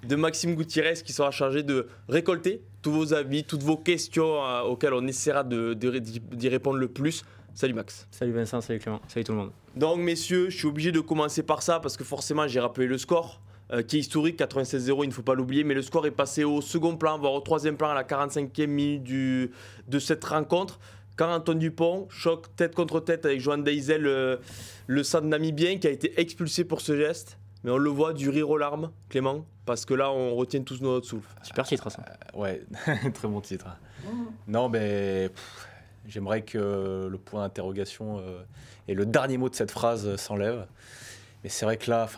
De Maxime Gutiérrez qui sera chargé de récolter tous vos avis, toutes vos questions auxquelles on essaiera d'y répondre le plus. Salut Max. Salut Vincent, salut Clément, salut tout le monde. Donc messieurs, je suis obligé de commencer par ça parce que forcément j'ai rappelé le score qui est historique, 96-0, il ne faut pas l'oublier, mais le score est passé au second plan, voire au troisième plan à la 45e minute de cette rencontre. Quand Antoine Dupont choque tête contre tête avec Johan Deisel, le centre namibien qui a été expulsé pour ce geste. Mais on le voit du rire aux larmes, Clément, parce que là, on retient tous notre souffle. Super titre, ça. Ouais, très bon titre. Non, mais j'aimerais que le point d'interrogation et le dernier mot de cette phrase s'enlève. Mais c'est vrai que là,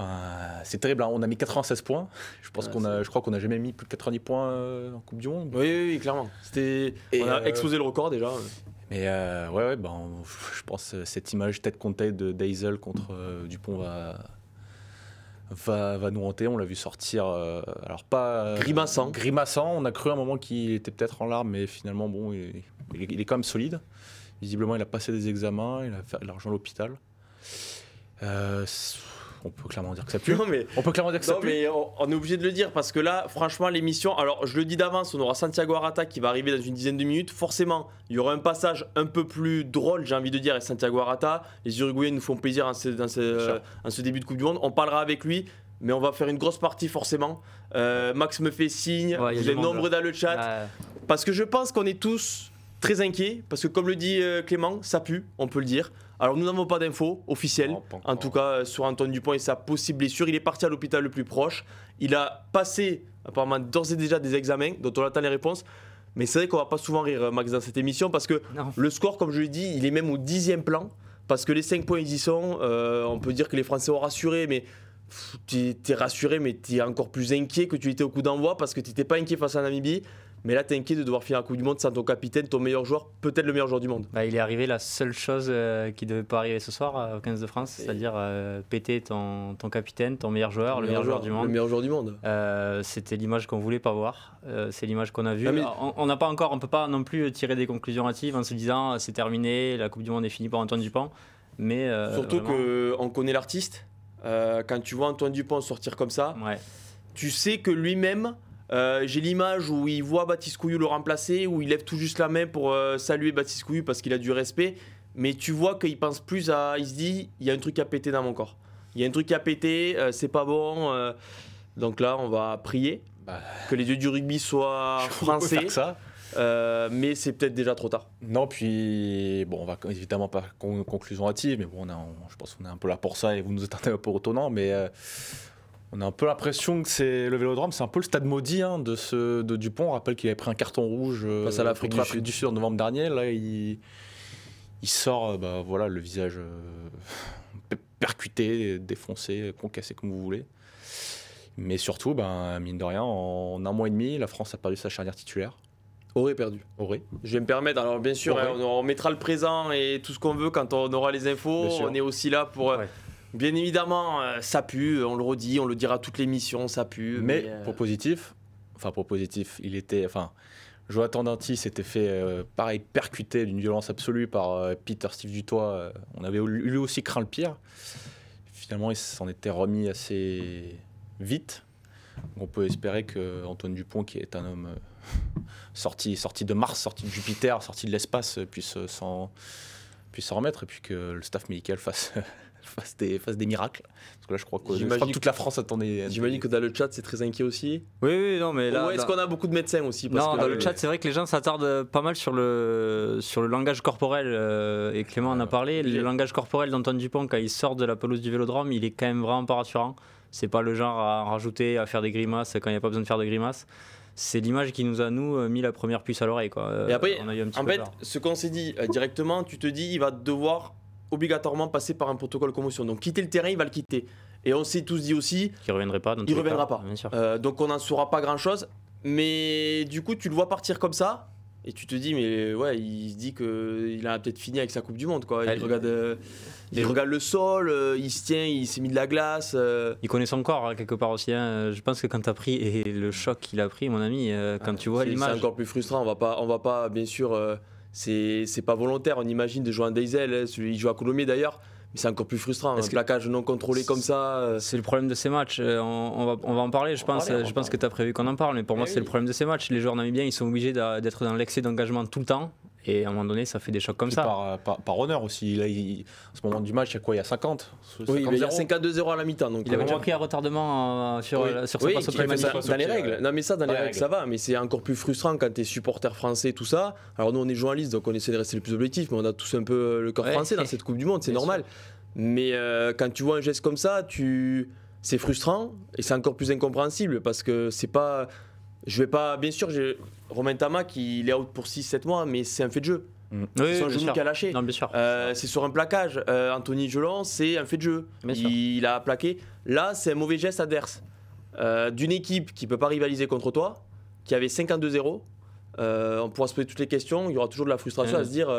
c'est terrible. Hein. On a mis 96 points. Je crois qu'on n'a jamais mis plus de 90 points en Coupe du Monde. Oui, clairement. On a explosé le record déjà. Mais je pense que cette image tête contre tête de Deisel contre Dupont va nous hanter. On l'a vu sortir, alors pas grimaçant. On a cru à un moment qu'il était peut-être en larmes, mais finalement, bon, il est quand même solide. Visiblement, il a passé des examens, il a fait de l'argent à l'hôpital. On peut clairement dire que ça pue. Mais on est obligé de le dire parce que là, franchement, l'émission. Alors, je le dis d'avance, on aura Santiago Arata qui va arriver dans une dizaine de minutes. Forcément, il y aura un passage un peu plus drôle, j'ai envie de dire, et Santiago Arata. Les Uruguayens nous font plaisir en ce début de Coupe du Monde. On parlera avec lui, mais on va faire une grosse partie forcément. Max me fait signe, vous êtes nombreux dans le chat. Parce que je pense qu'on est tous très inquiets, parce que comme le dit Clément, ça pue, on peut le dire. Alors nous n'avons pas d'infos officielles, en tout cas sur Antoine Dupont et sa possible blessure. Il est parti à l'hôpital le plus proche. Il a passé apparemment d'ores et déjà des examens dont on attend les réponses. Mais c'est vrai qu'on va pas souvent rire, Max, dans cette émission parce que le score, comme je l'ai dit, il est même au 10e plan. Parce que les 5 points, ils y sont. On peut dire que les Français ont rassuré, mais t'es rassuré, mais t'es encore plus inquiet que tu étais au coup d'envoi parce que t'étais pas inquiet face à Namibie. Mais là, t'es inquiet de devoir finir la Coupe du Monde sans ton capitaine, ton meilleur joueur, peut-être le meilleur joueur du monde. Il est arrivé la seule chose qui ne devait pas arriver ce soir au 15 de France, c'est-à-dire péter ton capitaine, ton meilleur joueur, le meilleur joueur du monde. Le meilleur joueur du monde. C'était l'image qu'on ne voulait pas voir, c'est l'image qu'on a vue. On n'a pas encore, on ne peut pas non plus tirer des conclusions hâtives en se disant c'est terminé, la Coupe du Monde est finie pour Antoine Dupont. Mais, surtout qu'on connaît l'artiste. Quand tu vois Antoine Dupont sortir comme ça, tu sais que lui-même... j'ai l'image où il voit Baptiste Couilloux le remplacer, où il lève tout juste la main pour saluer Baptiste Couilloux parce qu'il a du respect. Mais tu vois qu'il pense plus à... Il se dit, il y a un truc à péter dans mon corps. Il y a un truc à péter, c'est pas bon. Donc là, on va prier que les dieux du rugby soient français. Mais c'est peut-être déjà trop tard. Non, puis bon, on va évidemment pas conclusion hâtive, mais bon, je pense qu'on est un peu là pour ça et vous nous êtes un peu étonnant, mais... on a un peu l'impression que c'est le Vélodrome, c'est un peu le stade maudit de Dupont. On rappelle qu'il avait pris un carton rouge face à l'Afrique du Sud en novembre dernier. Là, il sort le visage percuté, défoncé, concassé comme vous voulez. Mais surtout, mine de rien, en un mois et demi, la France a perdu sa charnière titulaire. Aurait perdu. Je vais me permettre, alors bien sûr, on mettra le présent et tout ce qu'on veut quand on aura les infos. On est aussi là pour... Bien évidemment, ça pue, on le redit, on le dira toute l'émission, ça pue. Mais pour positif, Jonathan Danty s'était fait percuter d'une violence absolue par Peter Steve Dutoit. On avait lui aussi craint le pire. Finalement, il s'en était remis assez vite. On peut espérer que Antoine Dupont, qui est un homme sorti de Mars, sorti de Jupiter, sorti de l'espace, puisse s'en remettre et puis que le staff médical fasse des miracles. Parce que là, je crois que toute la France attendait. J'imagine que dans le chat, c'est très inquiet aussi. Oui, non, mais là. Est-ce qu'on a beaucoup de médecins aussi dans le chat, c'est vrai que les gens s'attardent pas mal sur le langage corporel. Et Clément en a parlé. Le langage corporel d'Antoine Dupont, quand il sort de la pelouse du Vélodrome, il est quand même vraiment pas rassurant. C'est pas le genre à rajouter, à faire des grimaces quand il n'y a pas besoin de faire de grimaces. C'est l'image qui nous a, mis la première puce à l'oreille. Et après, en fait, ce qu'on s'est dit directement, tu te dis, il va devoir obligatoirement passer par un protocole commotion. Donc quitter le terrain, il va le quitter. Et on s'est tous dit aussi qu'il ne reviendrait pas. Il ne reviendra pas. Donc on n'en saura pas grand-chose. Mais du coup, tu le vois partir comme ça. Et tu te dis, mais ouais, il se dit qu'il a peut-être fini avec sa Coupe du Monde. Il regarde le sol, il se tient, il s'est mis de la glace. Il connaît son corps, quelque part aussi. Je pense que quand tu as pris, et le choc qu'il a pris, mon ami, quand tu vois l'image... C'est encore plus frustrant. On va pas bien sûr... c'est pas volontaire, on imagine, de jouer un Deisel. Il joue à Colomiers d'ailleurs. Mais c'est encore plus frustrant, Parce un que plaquage non contrôlé comme ça. C'est le problème de ces matchs. On va en parler, je pense. Je pense que tu as prévu qu'on en parle, mais pour moi, c'est le problème de ces matchs. Les joueurs namibiens, ils sont obligés d'être dans l'excès d'engagement tout le temps. Et à un moment donné, ça fait des chocs comme ça. Par honneur aussi. Là, à ce moment du match, il y a quoi? Il y a 50? Oui, il y a 52-0 à la mi-temps. Donc il avait déjà pris un retardement sur sa passe au dans les règles. Non, mais ça, dans les règles, ça va. Mais c'est encore plus frustrant quand tu es supporter français, tout ça. Alors, nous, on est journalistes, donc on essaie de rester le plus objectif, mais on a tous un peu le corps français dans cette Coupe du Monde, c'est normal. Mais quand tu vois un geste comme ça, c'est frustrant et c'est encore plus incompréhensible parce que c'est pas. Je vais pas. Bien sûr, Romain Tamac, il est out pour 6-7 mois, mais c'est un fait de jeu. C'est son genou qui a lâché. Non, bien sûr. C'est sur un plaquage. Anthony Gelon, c'est un fait de jeu. Il a plaqué. Là, c'est un mauvais geste adverse. D'une équipe qui peut pas rivaliser contre toi, qui avait 52-0. On pourra se poser toutes les questions, il y aura toujours de la frustration à se dire.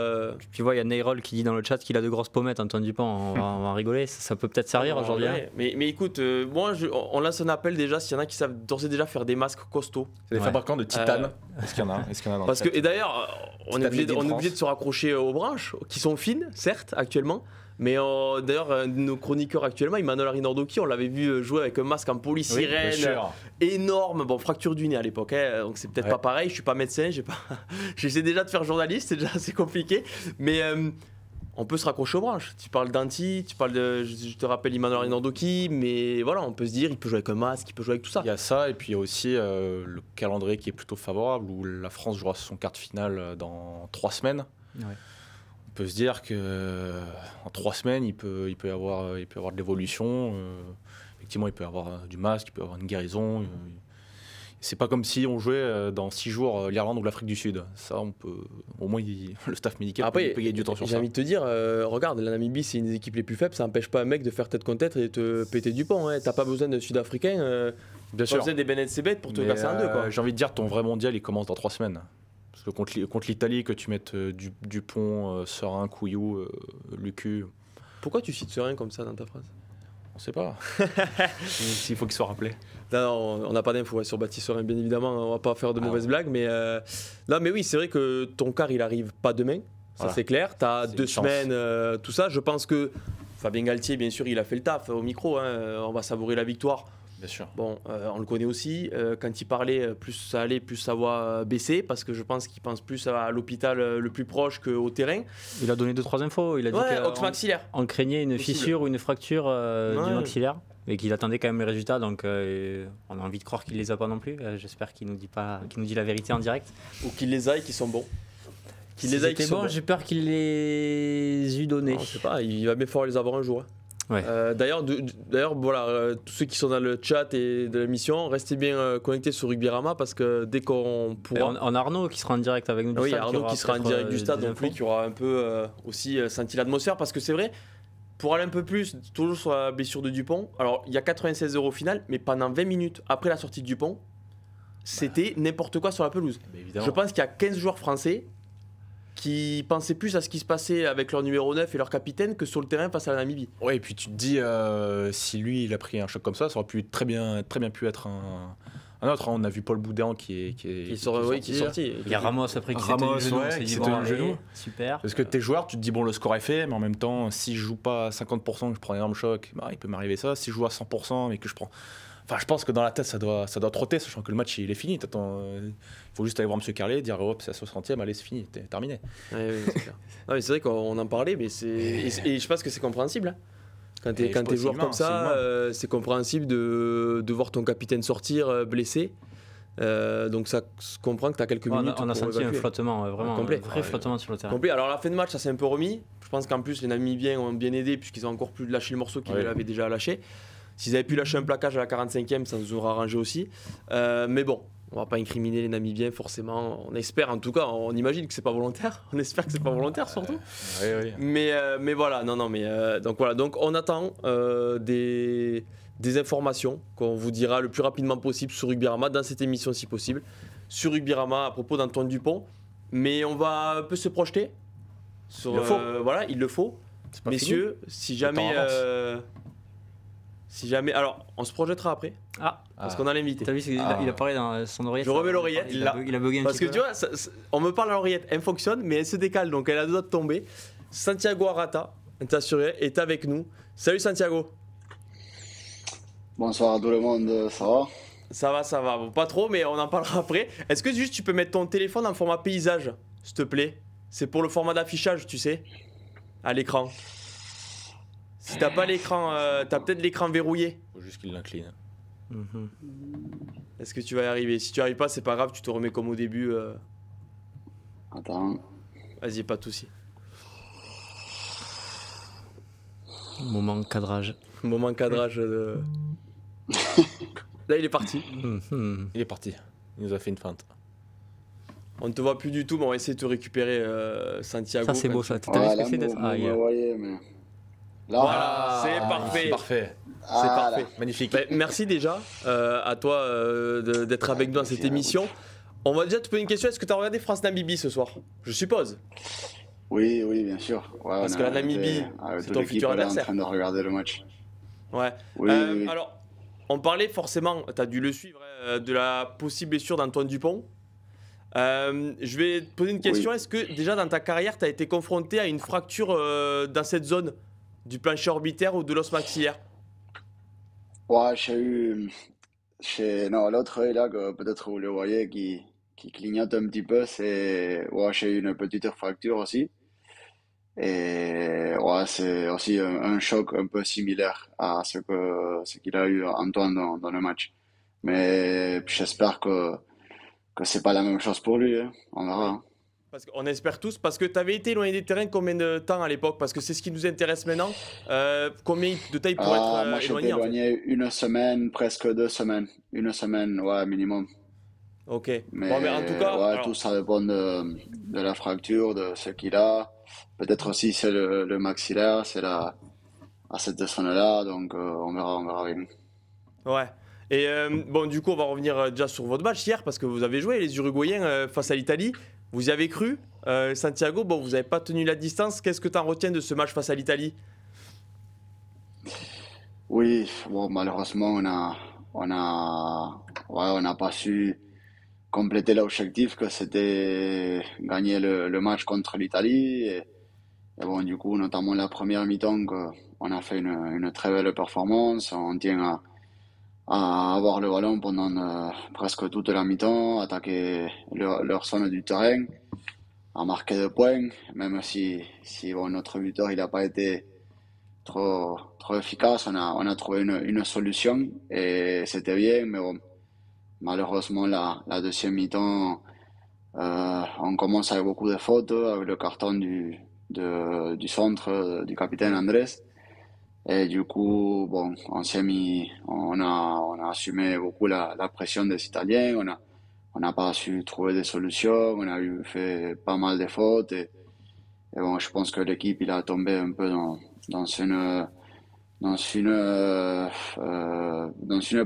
Tu vois, il y a Neyrol qui dit dans le chat qu'il a de grosses pommettes, Antoine Dupont, on va rigoler, ça peut peut-être servir aujourd'hui. Hein. Mais écoute, moi on lance un appel déjà, s'il y en a qui savent d'ores et déjà faire des masques costauds. C'est des fabricants de titane. Est-ce qu'il y en a, dans parce que, et d'ailleurs, on est obligé de se raccrocher aux branches, qui sont fines, certes, actuellement. Mais d'ailleurs, nos chroniqueurs actuellement, Emmanuel Arinordoki, on l'avait vu jouer avec un masque en polysirène énorme, bon, fracture du nez à l'époque, hein, donc c'est peut-être pas pareil, je suis pas médecin, j'essaie déjà de faire journaliste, c'est déjà assez compliqué, mais on peut se raccrocher aux branches. Tu parles d'Anti, tu parles de, je te rappelle Emmanuel Arinordoki, mais voilà, on peut se dire, il peut jouer avec un masque, il peut jouer avec tout ça. Il y a ça, et puis il y a aussi le calendrier qui est plutôt favorable, où la France jouera son quart de finale dans 3 semaines. Ouais. On peut se dire qu'en 3 semaines, il peut y avoir de l'évolution. Effectivement, il peut y avoir du masque, il peut y avoir une guérison. C'est pas comme si on jouait dans 6 jours l'Irlande ou l'Afrique du Sud. Ça, on peut. Au moins, le staff médical peut gagner du temps sur ça. J'ai envie de te dire, regarde, la Namibie, c'est une des équipes les plus faibles. Ça n'empêche pas un mec de faire tête contre tête et de te péter du pont. Hein. T'as pas besoin d'un Sud-Africain. Bien sûr. Pas besoin des Benet Sebet pour te casser en deux. J'ai envie de dire, ton vrai mondial, il commence dans 3 semaines. Parce que contre l'Italie, que tu mettes Dupont, Serin, Couillou, Lucu. Pourquoi tu cites Serin comme ça dans ta phrase? On sait pas. S'il faut qu'il soit rappelé. Non, on n'a pas d'infos sur Baptiste Serin, bien évidemment. On va pas faire de mauvaises blagues. Mais, non, mais oui, c'est vrai que ton quart, il arrive pas demain. Ça, c'est clair. Tu as 2 semaines, tout ça. Je pense que Fabien Galtier, bien sûr, il a fait le taf au micro. Hein. On va savourer la victoire. Bien sûr. Bon, on le connaît aussi. Quand il parlait, plus ça allait, plus sa voix baissait, parce que je pense qu'il pense plus à l'hôpital le plus proche qu'au terrain. Il a donné 2-3 infos. Il a dit qu'on craignait une fissure ou une fracture du maxillaire, et qu'il attendait quand même les résultats. Donc, on a envie de croire qu'il les a pas non plus. J'espère qu'il nous dit la vérité en direct. Ou qu'il les a et qu'ils sont bons. Qu'il les a et qu'ils sont bons. J'ai peur qu'il les eût donnés. Je sais pas. Il va bien falloir les avoir un jour. Ouais. D'ailleurs, voilà, tous ceux qui sont dans le chat et de l'émission, restez bien connectés sur Rugbyrama parce que dès qu'on pourra. On a Arnaud qui sera en direct avec nous. Oui, stade, Arnaud qui sera en direct du stade, donc lui qui aura un peu aussi senti l'atmosphère parce que c'est vrai, pour aller un peu plus, toujours sur la blessure de Dupont, alors il y a 96 € au final, mais pendant 20 minutes après la sortie de Dupont, c'était n'importe quoi sur la pelouse. Je pense qu'il y a 15 joueurs français qui pensaient plus à ce qui se passait avec leur numéro 9 et leur capitaine que sur le terrain face à la Namibie. Ouais, et puis tu te dis, si lui il a pris un choc comme ça aurait pu très bien pu être un autre. On a vu Paul Boudin qui est sorti. Il y a Ramos après qui s'était le genou. Super. Parce que tes joueurs, tu te dis, bon, le score est fait, mais en même temps, si je joue pas à 50%, que je prends un énorme choc, il peut m'arriver ça. Si je joue à 100%, mais que je prends. Enfin, je pense que dans la tête, ça doit trotter, sachant que le match, il est fini. Il faut juste aller voir M. Carlet, dire hop, c'est à 60e, allez, c'est fini, c'est terminé. Ouais, c'est clair. Non, mais c'est vrai qu'on en parlait, mais et je pense que c'est compréhensible. Hein. Quand t'es joueur comme ça, c'est compréhensible de voir ton capitaine sortir blessé. Donc ça se comprend que tu as quelques minutes. On a senti un flottement, vraiment complet. Un vrai flottement sur le terrain. Complet. Alors, la fin de match, ça s'est un peu remis. Je pense qu'en plus, les Namibiens ont bien aidé, puisqu'ils ont encore plus lâché le morceau qu'ils avaient déjà lâché. S'ils avaient pu lâcher un plaquage à la 45e, ça nous aurait arrangé aussi. Mais bon, on va pas incriminer les Namibiens forcément. On espère, en tout cas, on imagine que c'est pas volontaire. On espère que c'est pas volontaire surtout. Oui. Mais voilà, donc voilà, donc on attend des informations qu'on vous dira le plus rapidement possible sur Rugbyrama dans cette émission si possible. Sur Rugbyrama à propos d'Antoine Dupont. Mais on va un peu se projeter. Il le faut. Voilà, il le faut. Messieurs, si jamais. Alors, on se projettera après. Parce qu'on a l'invité. T'as vu, il apparaît dans son oreillette. Je remets l'oreillette. Il a bugué un parce petit peu. Parce que tu vois, on me parle à l'oreillette, elle fonctionne, mais elle se décale, donc elle a deux doigts de tomber. Santiago Arata, T'assurer, est avec nous. Salut Santiago. Bonsoir à tout le monde, ça va? Ça va. Bon, pas trop, mais on en parlera après. Est-ce que juste tu peux mettre ton téléphone en format paysage, s'il te plaît? C'est pour le format d'affichage, tu sais, à l'écran. Si t'as pas l'écran, t'as peut-être l'écran verrouillé. Faut juste qu'il l'incline. Est-ce que tu vas y arriver? Si tu n'y arrives pas, c'est pas grave, tu te remets comme au début. Attends. Vas-y, pas de soucis. Moment cadrage. Moment cadrage de... Là, il est parti. Il est parti. Il nous a fait une feinte. On ne te voit plus du tout, mais on va essayer de te récupérer, Santiago. Ça, c'est beau, ça. T'as Ouais, là, risqué d'être. vous me voyez, mais... Là, Voilà, c'est parfait. Parfait. C'est Ah, parfait. là. Magnifique. Ben, merci déjà à toi d'être avec nous dans cette émission. On va déjà te poser une question. Est-ce que tu as regardé France-Namibie ce soir? Je suppose. Oui, bien sûr. Ouais, Parce on que la a Namibie, été avec c'est toute ton l'équipe, futur là, adversaire. en train de regarder le match. Ouais. Oui, oui. Alors, on parlait forcément, tu as dû le suivre, de la possible blessure d'Antoine Dupont. Je vais te poser une question. Oui. Est-ce que déjà dans ta carrière, tu as été confronté à une fracture dans cette zone du plancher orbitaire ou de l'os maxillaire? Ouais, non, l'autre œil là, que peut-être vous le voyez, qui clignote un petit peu, j'ai eu une petite fracture aussi. Et ouais, c'est aussi un choc un peu similaire à ce qu'il a eu Antoine dans le match. Mais j'espère que c'est pas la même chose pour lui, hein. On verra, hein. Parce qu'on espère tous, parce que tu avais été éloigné des terrains combien de temps à l'époque? Parce que c'est ce qui nous intéresse maintenant. Combien de temps il pourrait être Moi, j'étais éloigné en fait? éloigné une semaine, presque 2 semaines. Une semaine, ouais, minimum. Ok. Mais, Bon, mais en tout cas, ouais, alors, tout ça dépend de la fracture, de ce qu'il a. Peut-être aussi c'est le maxillaire, à cette zone-là. Donc, on verra bien. ouais. Et bon, du coup, on va revenir déjà sur votre match hier, parce que vous avez joué les Uruguayens face à l'Italie. Vous y avez cru. Santiago, bon, vous n'avez pas tenu la distance. Qu'est-ce que tu en retiens de ce match face à l'Italie? Oui, bon, malheureusement, on n'a pas su compléter l'objectif que c'était gagner le match contre l'Italie. Et bon, du coup, notamment la première mi-temps, on a fait une très belle performance. On tient à avoir le ballon pendant presque toute la mi-temps, attaquer leur zone du terrain, à marquer des points, même si bon, notre buteur il n'a pas été trop efficace. On a trouvé une solution et c'était bien, mais bon, malheureusement, la deuxième mi-temps, on commence avec beaucoup de fautes, avec le carton du centre du capitaine Andrés. Et du coup, bon, on a assumé beaucoup la pression des Italiens. On n'a pas su trouver des solutions. On a fait pas mal de fautes. Et bon, je pense que l'équipe, il a tombé un peu dans une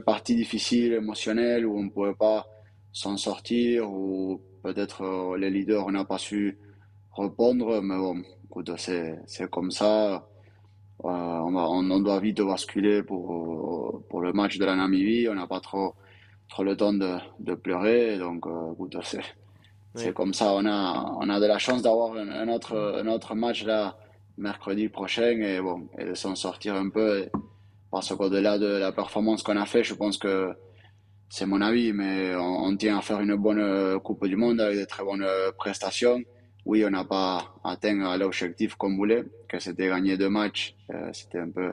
partie difficile, émotionnelle, où on ne pouvait pas s'en sortir, ou peut-être les leaders, on n'a pas su répondre. Mais bon, écoute, c'est comme ça. On doit vite basculer pour le match de la Namibie. On n'a pas trop le temps de pleurer. Donc, écoute, c'est comme ça. On a de la chance d'avoir un autre match là mercredi prochain et bon, et de s'en sortir un peu. Parce qu'au-delà de la performance qu'on a fait, je pense que c'est mon avis, mais on tient à faire une bonne Coupe du Monde avec de très bonnes prestations. Oui, on n'a pas atteint l'objectif qu'on voulait, que c'était gagner 2 matchs. C'était un peu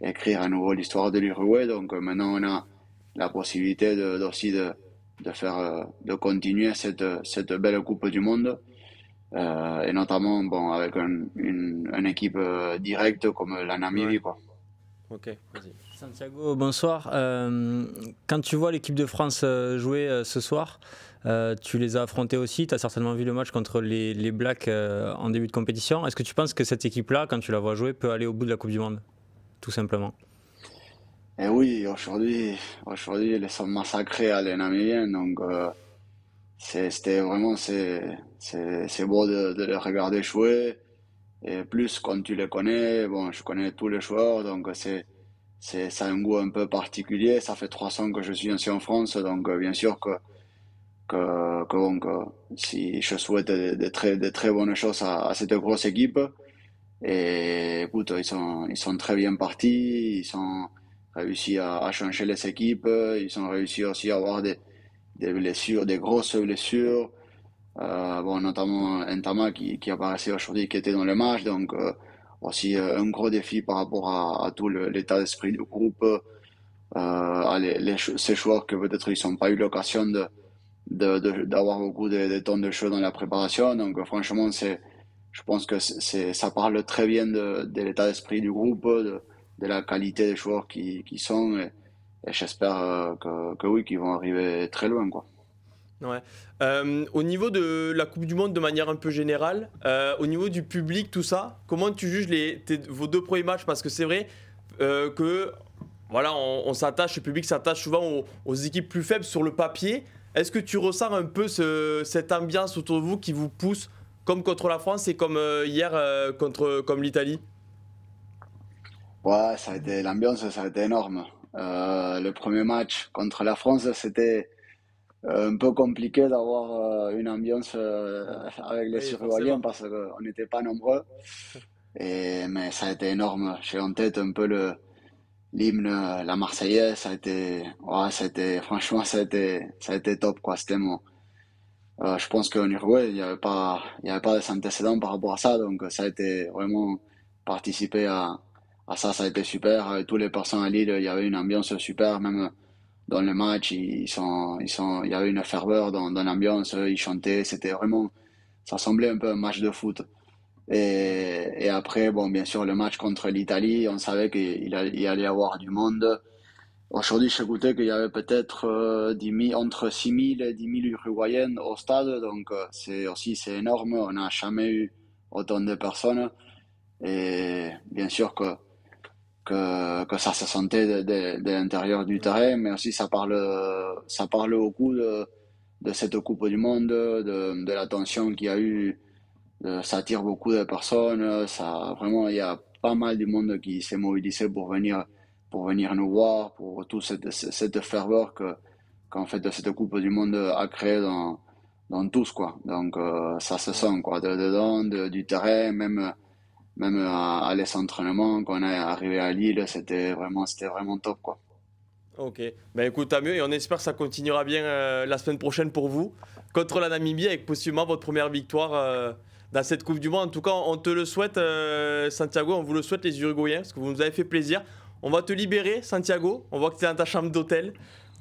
écrire à nouveau l'histoire de l'Uruguay. Donc maintenant, on a la possibilité aussi de continuer cette belle Coupe du Monde. Et notamment bon, avec une équipe directe comme la Namibie, quoi. Ok, vas-y. Santiago, bonsoir. Quand tu vois l'équipe de France jouer ce soir, tu les as affrontés aussi. Tu as certainement vu le match contre les Blacks en début de compétition. Est-ce que tu penses que cette équipe-là, quand tu la vois jouer, peut aller au bout de la Coupe du Monde? Tout simplement. Et oui, aujourd'hui, ils sont massacrés à les Namibiens. Donc, c'était vraiment, c'est beau de les regarder jouer. Et plus quand tu les connais, bon, je connais tous les joueurs, donc ça a un goût un peu particulier. Ça fait 3 ans que je suis ici en France, donc bien sûr que si je souhaite de très bonnes choses à cette grosse équipe. Et écoute, ils sont très bien partis, ils ont réussi à changer les équipes, ils ont réussi aussi à avoir des blessures, des grosses blessures. Bon, notamment Ntama qui apparaissait aujourd'hui, qui était dans le match, donc aussi un gros défi par rapport à tout l'état d'esprit du groupe, ces joueurs que peut-être ils n'ont pas eu l'occasion d'avoir beaucoup de temps de jeu dans la préparation. Donc franchement, je pense que ça parle très bien de l'état d'esprit du groupe, de la qualité des joueurs qui sont, et j'espère que oui, qu'ils vont arriver très loin, quoi. Ouais. Au niveau de la Coupe du Monde de manière un peu générale, au niveau du public, tout ça, comment tu juges vos 2 premiers matchs? Parce que c'est vrai que voilà, on s'attache, le public s'attache souvent aux équipes plus faibles sur le papier. Est-ce que tu ressens un peu cette ambiance autour de vous qui vous pousse, comme contre la France et comme hier comme l'Italie? Ouais, l'ambiance, ça a été énorme. Le premier match contre la France, c'était un peu compliqué d'avoir une ambiance avec les Oui, Uruguayens forcément. parce qu'on n'était pas nombreux. Mais ça a été énorme. J'ai en tête un peu l'hymne, la Marseillaise. Franchement, ça a été top, quoi. Je pense qu'en Uruguay, il y avait pas de antécédents par rapport à ça. Donc, ça a été vraiment participer à ça, ça a été super. Avec tous les personnes à Lille, il y avait une ambiance super, même dans le match, il y avait une ferveur dans l'ambiance, ils chantaient, c'était vraiment, ça semblait un peu un match de foot. Et après, bon, bien sûr, le match contre l'Italie, on savait qu'il allait y avoir du monde. Aujourd'hui, j'écoutais qu'il y avait peut-être 10 000, entre 6 000 et 10 000 Uruguayennes au stade, donc c'est énorme, on n'a jamais eu autant de personnes. Et bien sûr que ça se sentait de l'intérieur du terrain, mais aussi ça parle beaucoup de cette Coupe du Monde, de l'attention qu'il y a eu, ça attire beaucoup de personnes, vraiment, il y a pas mal de monde qui s'est mobilisé pour venir nous voir, pour toute cette ferveur qu'en fait cette Coupe du Monde a créé dans tous, quoi. Donc ça se sent, quoi, dedans, du terrain, même à les entraînements, quand on est arrivé à Lille, c'était vraiment top, quoi. Ok, ben écoute, tant mieux et on espère que ça continuera bien la semaine prochaine pour vous contre la Namibie avec possiblement votre première victoire dans cette Coupe du Monde. En tout cas, on te le souhaite, Santiago, on vous le souhaite les Uruguayens parce que vous nous avez fait plaisir. On va te libérer, Santiago. On voit que tu es dans ta chambre d'hôtel.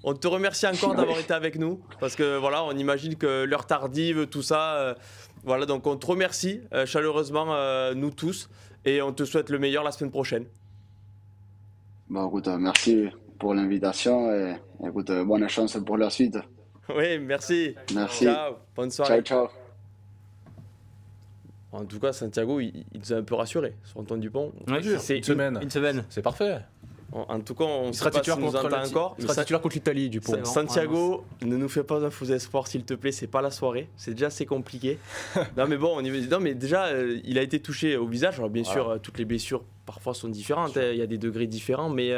On te remercie encore d'avoir été avec nous parce que voilà, on imagine que l'heure tardive, tout ça. Voilà, donc on te remercie chaleureusement, nous tous, et on te souhaite le meilleur la semaine prochaine. Bon, écoute, merci pour l'invitation et écoute, bonne chance pour la suite. Oui, merci. Merci. Ciao, bonne soirée. Ciao, ciao. En tout cas, Santiago, il nous a un peu rassuré sur Antoine Dupont. Oui, C'est Une semaine. Une semaine. C'est parfait. En tout cas, on ne Il sait sera pas titulaire s'il nous contre entend encore. il sera titulaire contre l'Italie, Dupont. C'est bon. Santiago, ne nous fais pas un faux espoir, s'il te plaît. C'est pas la soirée. C'est déjà assez compliqué. Non, mais bon, non, mais déjà, il a été touché au visage. Alors, bien sûr, toutes les blessures parfois sont différentes. Il y a des degrés différents, mais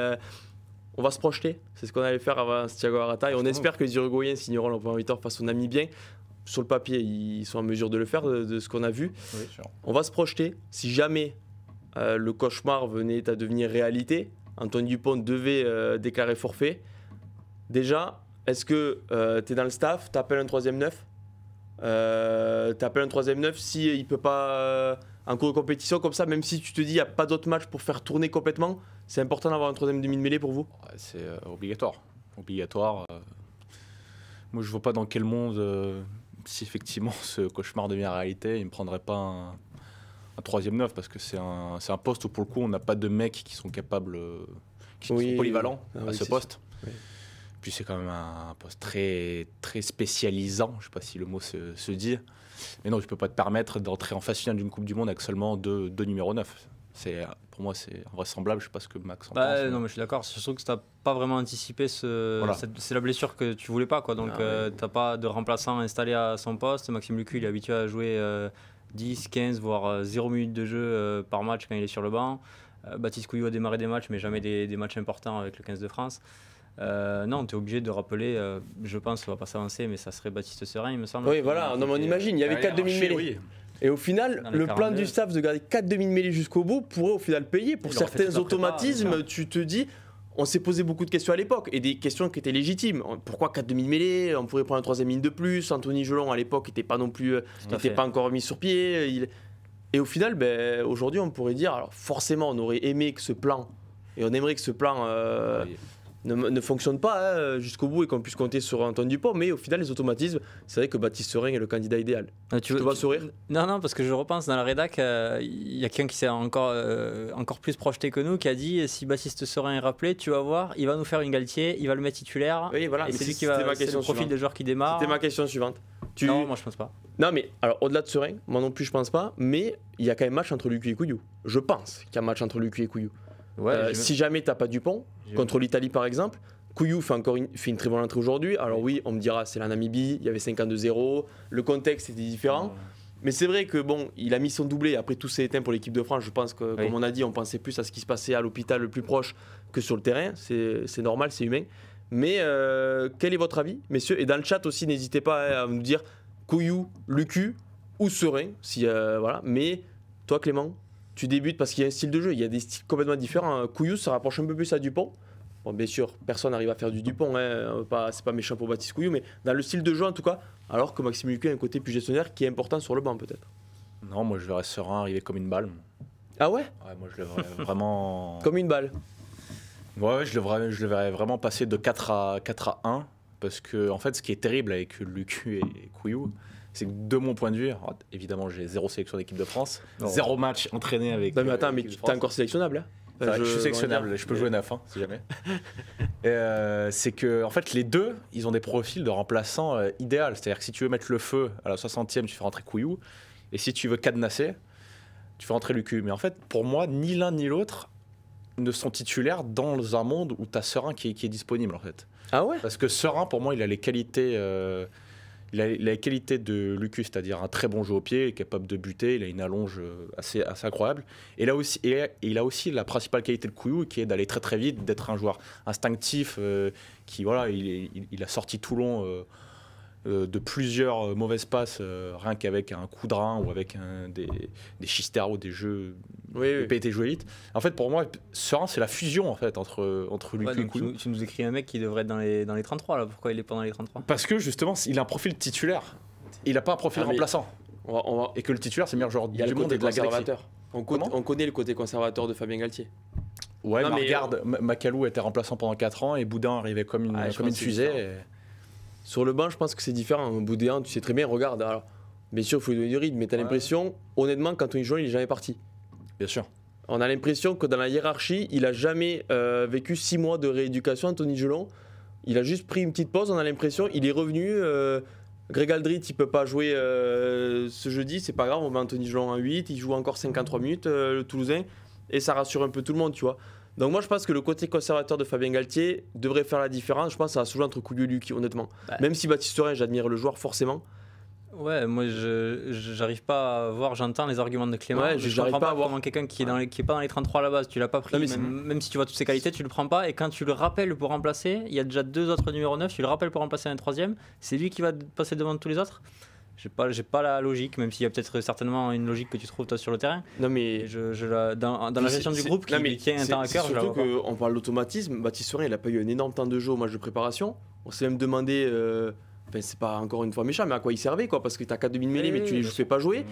on va se projeter. C'est ce qu'on allait faire avant Santiago Arata. Et on espère que les Uruguayens signeront leur première victoire face aux Namibiens. Sur le papier, ils sont en mesure de le faire, de ce qu'on a vu. Oui, sûr. On va se projeter. Si jamais le cauchemar venait à devenir réalité, Antoine Dupont devait déclarer forfait. Déjà, est-ce que tu es dans le staff, tu appelles un troisième neuf s'il ne peut pas, en cours de compétition comme ça, même si tu te dis qu'il n'y a pas d'autres matchs pour faire tourner complètement, c'est important d'avoir un troisième demi de mêlée pour vous? Ouais, c'est obligatoire. Obligatoire. Moi, je vois pas dans quel monde, si effectivement ce cauchemar devient réalité, il ne me prendrait pas un troisième neuf parce que c'est un poste où pour le coup on n'a pas de mecs qui sont capables, qui sont polyvalents à ce poste. Oui. Puis c'est quand même un poste très, très spécialisant, je ne sais pas si le mot se dit. Mais non, tu ne peux pas te permettre d'entrer en phase finale d'une Coupe du Monde avec seulement deux numéros 9. Pour moi, c'est invraisemblable. Je ne sais pas ce que Max en pense. Non, mais je suis d'accord. C'est surtout que tu n'as pas vraiment anticipé Voilà. c'est la blessure que tu voulais pas, quoi. Donc, tu n'as pas de remplaçant installé à son poste. Maxime Lucu, il est habitué à jouer 10, 15, voire 0 minutes de jeu par match quand il est sur le banc. Baptiste Couillou a démarré des matchs, mais jamais des matchs importants avec le 15 de France. Non, tu es obligé de rappeler, je pense, on va pas s'avancer, mais ça serait Baptiste Serin, il me semble. Oui, voilà, non, mais on imagine, il y avait 4 demi-mêlées. Oui. Et au final, Dans les le plan 42. du staff de garder 4 demi-mêlées jusqu'au bout pourrait au final payer. Pour Ils l'ont fait certains toute la prépa, automatismes, bien sûr. tu te dis, on s'est posé beaucoup de questions à l'époque, et des questions qui étaient légitimes. Pourquoi 4 demi-mêlées? On pourrait prendre un troisième ligne de plus. Anthony Gelon, à l'époque, n'était pas non plus, n'était pas encore mis sur pied. Et au final, ben, aujourd'hui, on pourrait dire, alors forcément, on aurait aimé que ce plan, et on aimerait que ce plan ne fonctionne pas jusqu'au bout et qu'on puisse compter sur Antoine Dupont, mais au final, les automatismes, c'est vrai que Baptiste Serein est le candidat idéal. Tu te vois sourire? Non, parce que je repense dans la rédac, il y a quelqu'un qui s'est encore plus projeté que nous, qui a dit si Baptiste Serein est rappelé, tu vas voir, il va nous faire une Galtier, il va le mettre titulaire. Oui, voilà, Et mais c'est lui qui c'était va. ma C'est question le profil suivante. des joueurs qui démarrent. C'était ma question suivante. Non, moi je pense pas. Non, mais alors au-delà de Serein, moi non plus je pense pas, mais il y a quand même match entre Lucu et Couillou. Je pense qu'il y a match entre Lucu et Couillou. Ouais, Si jamais t'as pas Dupont, contre l'Italie par exemple, Couillou fait une très bonne entrée aujourd'hui. Alors oui, on me dira c'est la Namibie, il y avait 52-0, le contexte était différent. Mais c'est vrai que bon, il a mis son doublé, après tout s'est éteint pour l'équipe de France. Je pense que, comme on a dit, on pensait plus à ce qui se passait à l'hôpital le plus proche que sur le terrain. C'est normal, c'est humain. Mais quel est votre avis, messieurs? Et dans le chat aussi, n'hésitez pas à nous dire Couillou, Lucu ou Serein. Voilà. Mais toi, Clément, tu débutes parce qu'il y a un style de jeu, il y a des styles complètement différents. Couillou se rapproche un peu plus à Dupont. Bon, bien sûr, personne n'arrive à faire du Dupont, c'est pas méchant pour Baptiste Couillou, mais dans le style de jeu en tout cas, alors que Maxime Lucu a un côté plus gestionnaire qui est important sur le banc peut-être. Non, moi je verrais Serein arriver comme une balle. Ah ouais? Ouais, moi je le verrais vraiment. Comme une balle. Ouais, je le verrais vraiment passer de 4 à 1. Parce que, en fait, ce qui est terrible avec Lucu et Couillou, c'est que de mon point de vue, alors, évidemment, j'ai 0 sélection d'équipe de France, 0 match entraîné avec. Non, mais attends, mais l'équipe de t'es France. encore sélectionnable, hein? Je suis sélectionnable, je peux jouer 9 si jamais. C'est que en fait les deux, ils ont des profils de remplaçants idéal. C'est-à-dire que si tu veux mettre le feu à la 60e, tu fais rentrer Couillou, et si tu veux cadenasser, tu fais rentrer Lucu. Mais en fait, pour moi, ni l'un ni l'autre ne sont titulaires dans un monde où tu as Serein qui est disponible en fait. Ah ouais? Parce que Serein, pour moi, il a les qualités. Il a les qualités de Lucu, c'est-à-dire un très bon jeu au pied, il est capable de buter, il a une allonge assez incroyable. Et, là aussi, il a aussi la principale qualité de Couillou, qui est d'aller très très vite, d'être un joueur instinctif, qui voilà, il a sorti Toulon de plusieurs mauvaises passes, rien qu'avec un coup de rein ou avec des Chistero, des jeux de PET joués vite. En fait, pour moi, Serein, c'est la fusion en fait entre Lucu et Couillou. Tu nous écris un mec qui devrait être dans les 33 là. Pourquoi il est pas dans les 33? Parce que justement, il a un profil titulaire. Il n'a pas un profil remplaçant. Et que le titulaire, c'est le meilleur joueur du monde et de la galaxie. On connaît le côté conservateur de Fabien Galtier. Ouais, mais regarde, Macalou était remplaçant pendant 4 ans et Boudin arrivait comme une fusée. Sur le banc, je pense que c'est différent. Boudin, tu sais très bien, regarde. Alors, bien sûr, il faut lui donner du rythme, mais tu as l'impression, honnêtement, qu'Anthony Gelon, il n'est jamais parti. Bien sûr. On a l'impression que dans la hiérarchie, il n'a jamais vécu 6 mois de rééducation, Anthony Gelon. Il a juste pris une petite pause, on a l'impression. Il est revenu. Greg Aldrit, il ne peut pas jouer ce jeudi, c'est pas grave, on met Anthony Gelon en 8. Il joue encore 53 minutes, le Toulousain. Et ça rassure un peu tout le monde, tu vois. Donc moi je pense que le côté conservateur de Fabien Galtier devrait faire la différence. Je pense que ça va se jouer entre Couillou et Lucu, honnêtement. Même si Baptiste Serein, j'admire le joueur forcément. Ouais, moi j'arrive pas à voir, j'entends les arguments de Clément. Ouais, je comprends pas comment quelqu'un qui est pas dans les 33 à la base, tu l'as pas pris, non, même si tu vois toutes ses qualités, tu le prends pas. Et quand tu le rappelles pour remplacer, il y a déjà 2 autres numéros 9, tu le rappelles pour remplacer un 3e, c'est lui qui va passer devant tous les autres. J'ai pas la logique, même s'il y a peut-être certainement une logique que tu trouves toi sur le terrain. Non mais dans la gestion du groupe qui tient un temps à cœur. C'est surtout qu'on parle d'automatisme. Baptiste Serein, il a pas eu un énorme temps de jeu au match de préparation. On s'est même demandé, c'est pas encore une fois méchant, mais à quoi il servait quoi, parce que t'as 4 demi-mêlées, mais tu les fais pas jouer.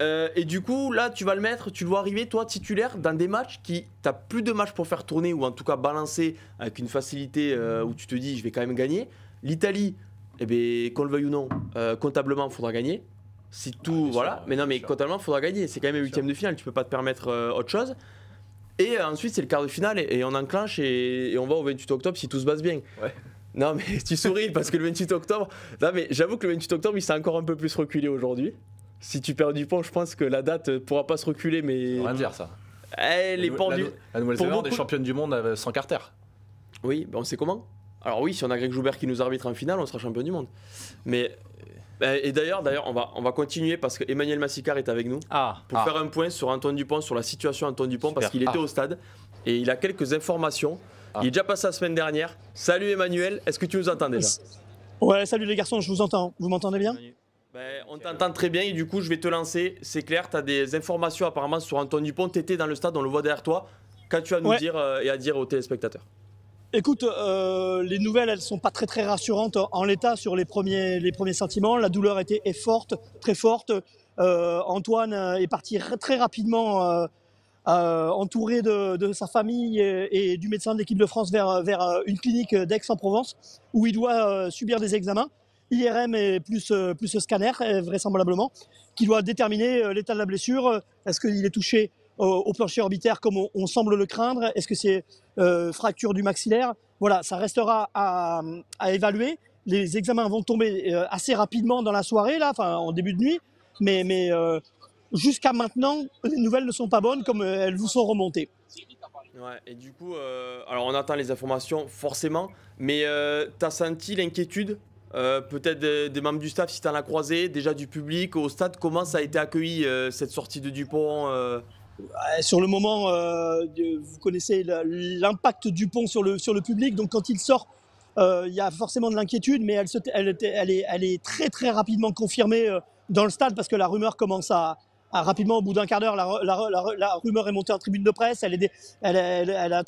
Et du coup, là, tu vas le mettre, tu le vois arriver, toi, titulaire, dans des matchs qui t'as plus de matchs pour faire tourner ou en tout cas balancer avec une facilité où tu te dis, je vais quand même gagner. L'Italie. Eh bien, qu'on le veuille ou non, comptablement, il faudra gagner. Si tout, voilà. Sûr, mais non, mais comptablement, il faudra gagner. C'est quand même un 8e de finale, tu peux pas te permettre autre chose. Et ensuite, c'est le quart de finale et on enclenche et on va au 28 octobre si tout se passe bien. Ouais. Non, mais tu souris parce que le 28 octobre. Non, mais j'avoue que le 28 octobre, il s'est encore un peu plus reculé aujourd'hui. Si tu perds Dupont, je pense que la date ne pourra pas se reculer, mais. On va dire ça. Les pendus. La Nouvelle-Zélande est championne du monde sans Carter. Oui, on sait comment. Alors oui, si on a Greg Joubert qui nous arbitre en finale, on sera champion du monde. Mais et d'ailleurs, on va continuer parce que Emmanuel Massicard est avec nous pour faire un point sur Antoine Dupont, sur la situation Antoine Dupont, parce qu'il était au stade et il a quelques informations. Il est déjà passé la semaine dernière. Salut Emmanuel, est-ce que tu nous entends déjà? Ouais, salut les garçons, je vous entends. Vous m'entendez bien? On t'entend très bien et du coup je vais te lancer. C'est clair, tu as des informations apparemment sur Antoine Dupont. Tu étais dans le stade, on le voit derrière toi. Qu'as-tu à nous dire et à dire aux téléspectateurs? Écoute, les nouvelles, elles sont pas très rassurantes en l'état sur les premiers sentiments. La douleur est forte, très forte. Antoine est parti très rapidement entouré de sa famille et du médecin de l'équipe de France vers une clinique d'Aix-en-Provence où il doit subir des examens, IRM et plus scanner vraisemblablement, qui doit déterminer l'état de la blessure. Est-ce qu'il est touché au plancher orbitaire comme on semble le craindre? Est-ce que c'est fracture du maxillaire? Voilà, ça restera à évaluer. Les examens vont tomber assez rapidement dans la soirée, là, enfin en début de nuit, mais jusqu'à maintenant, les nouvelles ne sont pas bonnes comme elles vous sont remontées. Ouais, et du coup, alors on attend les informations forcément, mais tu as senti l'inquiétude peut-être des membres du staff si tu en as croisé, déjà du public au stade? Comment ça a été accueilli cette sortie de Dupont? Sur le moment, vous connaissez l'impact Dupont sur le public, donc quand il sort, il y a forcément de l'inquiétude, mais elle est très rapidement confirmée dans le stade parce que la rumeur commence à rapidement, au bout d'un quart d'heure, la rumeur est montée en tribune de presse. Elle a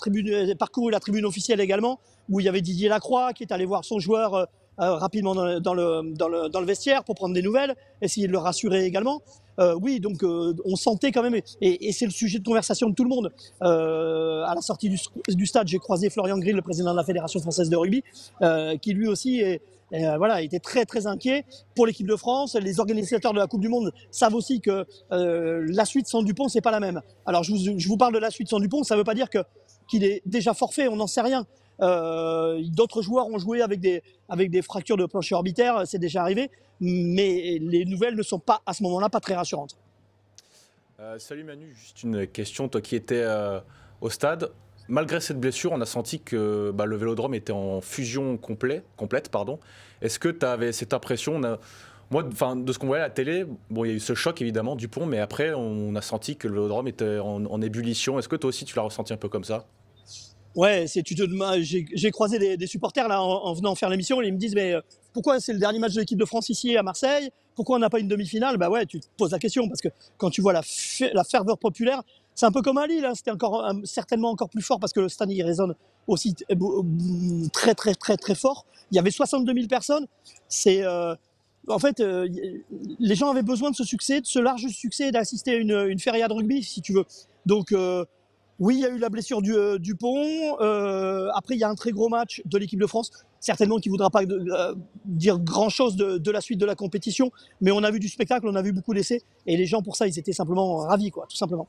parcouru la tribune officielle également, où il y avait Didier Lacroix qui est allé voir son joueur rapidement dans le vestiaire pour prendre des nouvelles, essayer de le rassurer également. Oui, donc on sentait quand même, et c'est le sujet de conversation de tout le monde. À la sortie du stade, j'ai croisé Florian Grill, le président de la Fédération française de rugby, qui lui aussi était très inquiet pour l'équipe de France. Les organisateurs de la Coupe du Monde savent aussi que la suite sans Dupont, c'est pas la même. Alors je vous parle de la suite sans Dupont, ça veut pas dire qu'il est déjà forfait, on n'en sait rien. D'autres joueurs ont joué avec des fractures de plancher orbitaire, c'est déjà arrivé, mais les nouvelles ne sont pas, à ce moment-là, pas très rassurantes. Salut Manu, juste une question, toi qui étais au stade. Malgré cette blessure, on a senti que le Vélodrome était en fusion complète. Est-ce que tu avais cette impression? Moi, de ce qu'on voyait à la télé, bon, il y a eu ce choc évidemment, Dupont, mais après, on a senti que le Vélodrome était en ébullition. Est-ce que toi aussi, tu l'as ressenti un peu comme ça? Ouais, j'ai croisé des supporters là en venant faire l'émission, et ils me disent mais pourquoi c'est le dernier match de l'équipe de France ici à Marseille? Pourquoi on n'a pas une demi-finale? Bah ouais, tu te poses la question parce que quand tu vois la ferveur populaire, c'est un peu comme à Lille, hein, c'était certainement encore plus fort parce que le stade y résonne aussi très fort. Il y avait 62 000 personnes. En fait, les gens avaient besoin de ce succès, de ce large succès, et d'assister à une feria de rugby, si tu veux. Donc oui, il y a eu la blessure du Pont. Après, il y a un très gros match de l'équipe de France. Certainement qu'il ne voudra pas dire grand-chose de la suite de la compétition. Mais on a vu du spectacle, on a vu beaucoup d'essais. Et les gens, pour ça, ils étaient simplement ravis, quoi, tout simplement.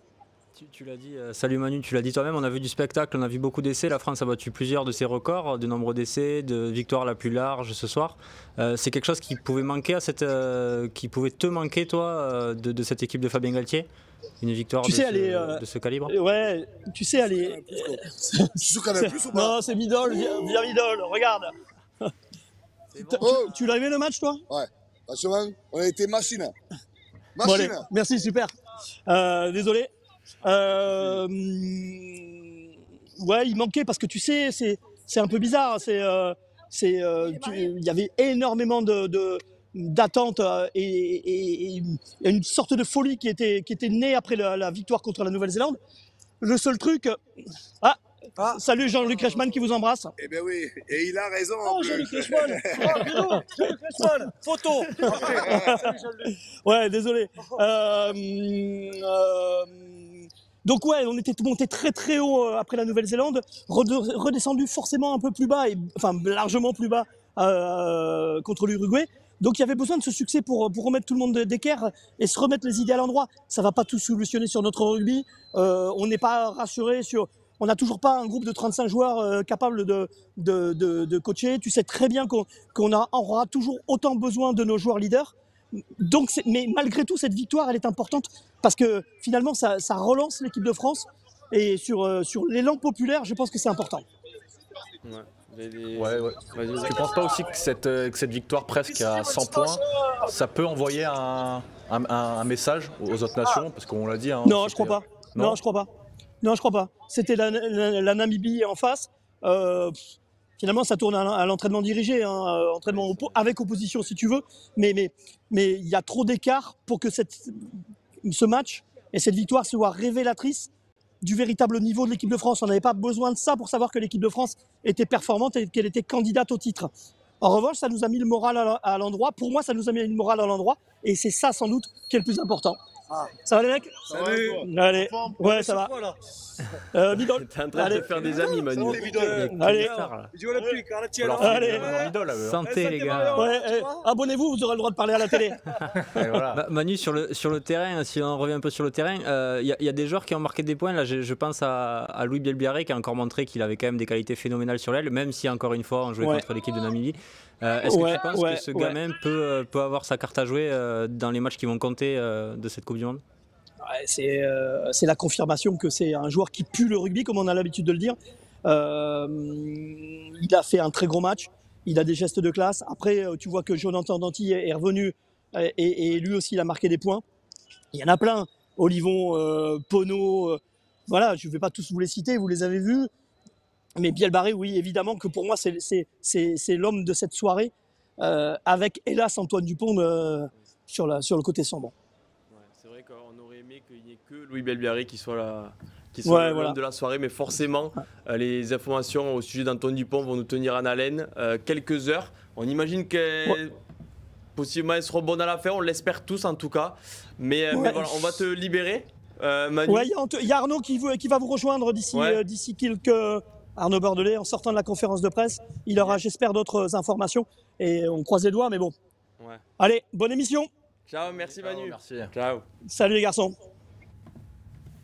Tu l'as dit, salut Manu, tu l'as dit toi-même, on a vu du spectacle, on a vu beaucoup d'essais. La France a battu plusieurs de ses records, de nombre d'essais, de victoires la plus large ce soir. C'est quelque chose qui pouvait manquer qui pouvait te manquer, toi, de cette équipe de Fabien Galtier? Une victoire de ce calibre? Ouais, tu sais, elle est. Tu joues quand même plus ou pas? Non, c'est Midol, viens Midol, regarde. Tu l'as aimé le match, toi? Ouais, franchement, on a été machine. Bon, allez, merci, super. Désolé. Ouais, il manquait parce que tu sais, c'est un peu bizarre. Il y avait énormément d'attentes et une sorte de folie qui était née après la victoire contre la Nouvelle-Zélande. Le seul truc... Salut Jean-Luc Reichmann qui vous embrasse. Eh bien oui, et il a raison. Oh, Jean-Luc Reichmann. Jean-Luc Reichmann, photo. Ouais, désolé. Donc ouais, on était monté très haut après la Nouvelle-Zélande, redescendu forcément un peu plus bas, enfin largement plus bas contre l'Uruguay. Donc il y avait besoin de ce succès pour remettre tout le monde d'équerre et se remettre les idées à l'endroit. Ça va pas tout solutionner sur notre rugby. On n'est pas rassuré sur... On n'a toujours pas un groupe de 35 joueurs capables de coacher. Tu sais très bien qu'on aura toujours autant besoin de nos joueurs leaders. Donc, mais malgré tout, cette victoire, elle est importante parce que finalement, ça relance l'équipe de France. Et sur l'élan populaire, je pense que c'est important. Ouais. Tu ne penses pas aussi que cette victoire presque à 100 points, ça peut envoyer un message aux autres nations? Parce qu'on l'a dit. Hein, non, je crois pas. Non, je crois pas. C'était la Namibie en face. finalement, ça tourne à l'entraînement dirigé, hein, entraînement avec opposition si tu veux, mais il y a trop d'écart pour que ce match et cette victoire soit révélatrice du véritable niveau de l'équipe de France. On n'avait pas besoin de ça pour savoir que l'équipe de France était performante et qu'elle était candidate au titre. En revanche, ça nous a mis le moral à l'endroit. Pour moi, ça nous a mis le moral à l'endroit. Et c'est ça, sans doute, qui est le plus important. Ah. Ça va les mecs? Salut. Allez, ouais, ça va. Middle. T'es en train de te faire des amis, Manu. Allez. Santé, les gars. Ouais, abonnez-vous, vous aurez le droit de parler à la télé. Bah, Manu, sur le terrain, si on revient un peu sur le terrain, y a des joueurs qui ont marqué des points. Là, je pense à Louis Bielbiarré qui a encore montré qu'il avait quand même des qualités phénoménales sur l'aile, même si encore une fois on jouait contre l'équipe de Namibie. Est-ce que tu penses que ce gamin peut avoir sa carte à jouer dans les matchs qui vont compter de cette Coupe du Monde? C'est la confirmation que c'est un joueur qui pue le rugby, comme on a l'habitude de le dire. Il a fait un très gros match, il a des gestes de classe. Après, tu vois que Jonathan Danty est revenu et lui aussi il a marqué des points. Il y en a plein, Olivon, Pono, voilà, je ne vais pas tous vous les citer, vous les avez vus. Mais Bielbarré, oui, évidemment que pour moi c'est l'homme de cette soirée, avec hélas Antoine Dupont sur le côté sombre. C'est vrai qu'on aurait aimé qu'il n'y ait que Louis Bielbiarré qui soit l'homme de la soirée, mais forcément, les informations au sujet d'Antoine Dupont vont nous tenir en haleine quelques heures. On imagine qu'elle possiblement elle sera bonne à la fin, on l'espère tous en tout cas. Mais voilà, on va te libérer, Manu. Ouais, il y a Arnaud qui va vous rejoindre d'ici quelques... Arnaud Bordelais, en sortant de la conférence de presse, il aura, j'espère, d'autres informations. Et on croise les doigts, mais bon. Ouais. Allez, bonne émission. Ciao, merci Manu. Merci. Ciao. Salut les garçons.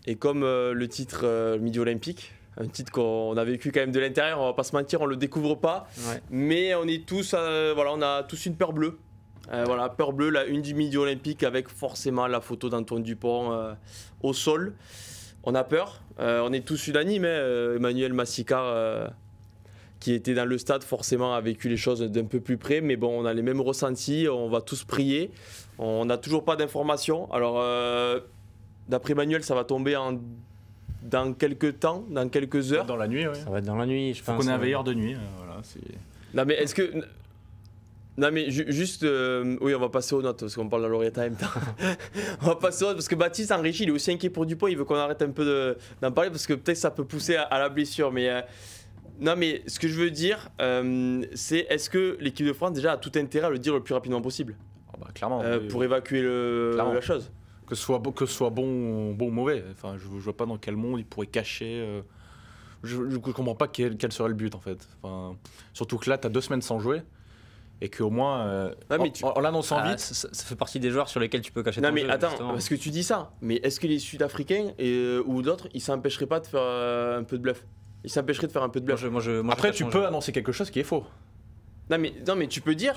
Et comme le titre Midi Olympique, un titre qu'on a vécu quand même de l'intérieur, on va pas se mentir, on le découvre pas. Ouais. Mais on est tous, on a tous une peur bleue. Peur bleue, la une du Midi Olympique avec forcément la photo d'Antoine Dupont au sol. On a peur, on est tous unanimes. Emmanuel Massicard, qui était dans le stade, forcément a vécu les choses d'un peu plus près. Mais bon, on a les mêmes ressentis, on va tous prier. On n'a toujours pas d'informations. Alors, d'après Emmanuel, ça va tomber dans quelques temps, dans quelques heures. Dans la nuit, oui. Ça va être dans la nuit, je pense. Faut qu'on ait un veilleur de nuit. Non, mais est-ce que... Non mais juste, oui on va passer aux notes parce qu'on parle de Laureata en même temps. On va passer aux notes parce que Baptiste Enrichi il est aussi inquiet pour Dupont, il veut qu'on arrête un peu d'en parler parce que peut-être ça peut pousser à la blessure. Mais non mais ce que je veux dire c'est est-ce que l'équipe de France déjà a tout intérêt à le dire le plus rapidement possible clairement, pour évacuer la chose. Que ce soit bon ou mauvais, enfin, je vois pas dans quel monde il pourrait cacher... Je comprends pas quel serait le but en fait. Enfin, surtout que là tu as 2 semaines sans jouer. Et qu'au moins, en l'annonçant vite... Ça fait partie des joueurs sur lesquels tu peux cacher ton jeu. Non mais attends, justement. parce que tu dis ça, mais est-ce que les Sud-Africains ou d'autres, ils s'empêcheraient pas de faire un peu de bluff? Ils s'empêcheraient de faire un peu de bluff. Après, tu peux annoncer quelque chose qui est faux. Non mais tu peux dire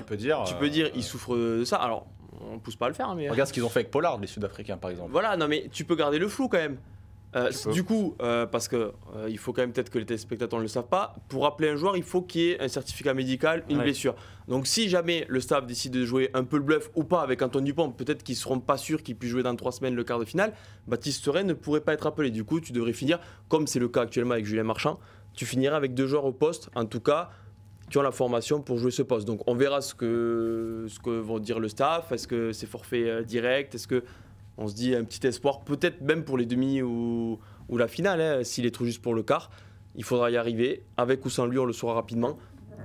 ils souffrent de ça. Alors, on pousse pas à le faire. Mais... Regarde ce qu'ils ont fait avec Pollard, les Sud-Africains par exemple. Voilà, non mais tu peux garder le flou quand même. Du coup, parce que il faut quand même peut-être que les téléspectateurs ne le savent pas, pour appeler un joueur, il faut qu'il y ait un certificat médical, une blessure. Donc si jamais le staff décide de jouer un peu le bluff ou pas avec Antoine Dupont, peut-être qu'ils ne seront pas sûrs qu'il puisse jouer dans 3 semaines le quart de finale, Baptiste Serein ne pourrait pas être appelé. Du coup, tu devrais finir, comme c'est le cas actuellement avec Julien Marchand, tu finiras avec 2 joueurs au poste, en tout cas, qui ont la formation pour jouer ce poste. Donc on verra ce que vont dire le staff, est-ce que c'est forfait direct, est-ce que... On se dit un petit espoir, peut-être même pour les demi ou la finale, s'il est trop juste pour le quart. Il faudra y arriver. Avec ou sans lui, on le saura rapidement.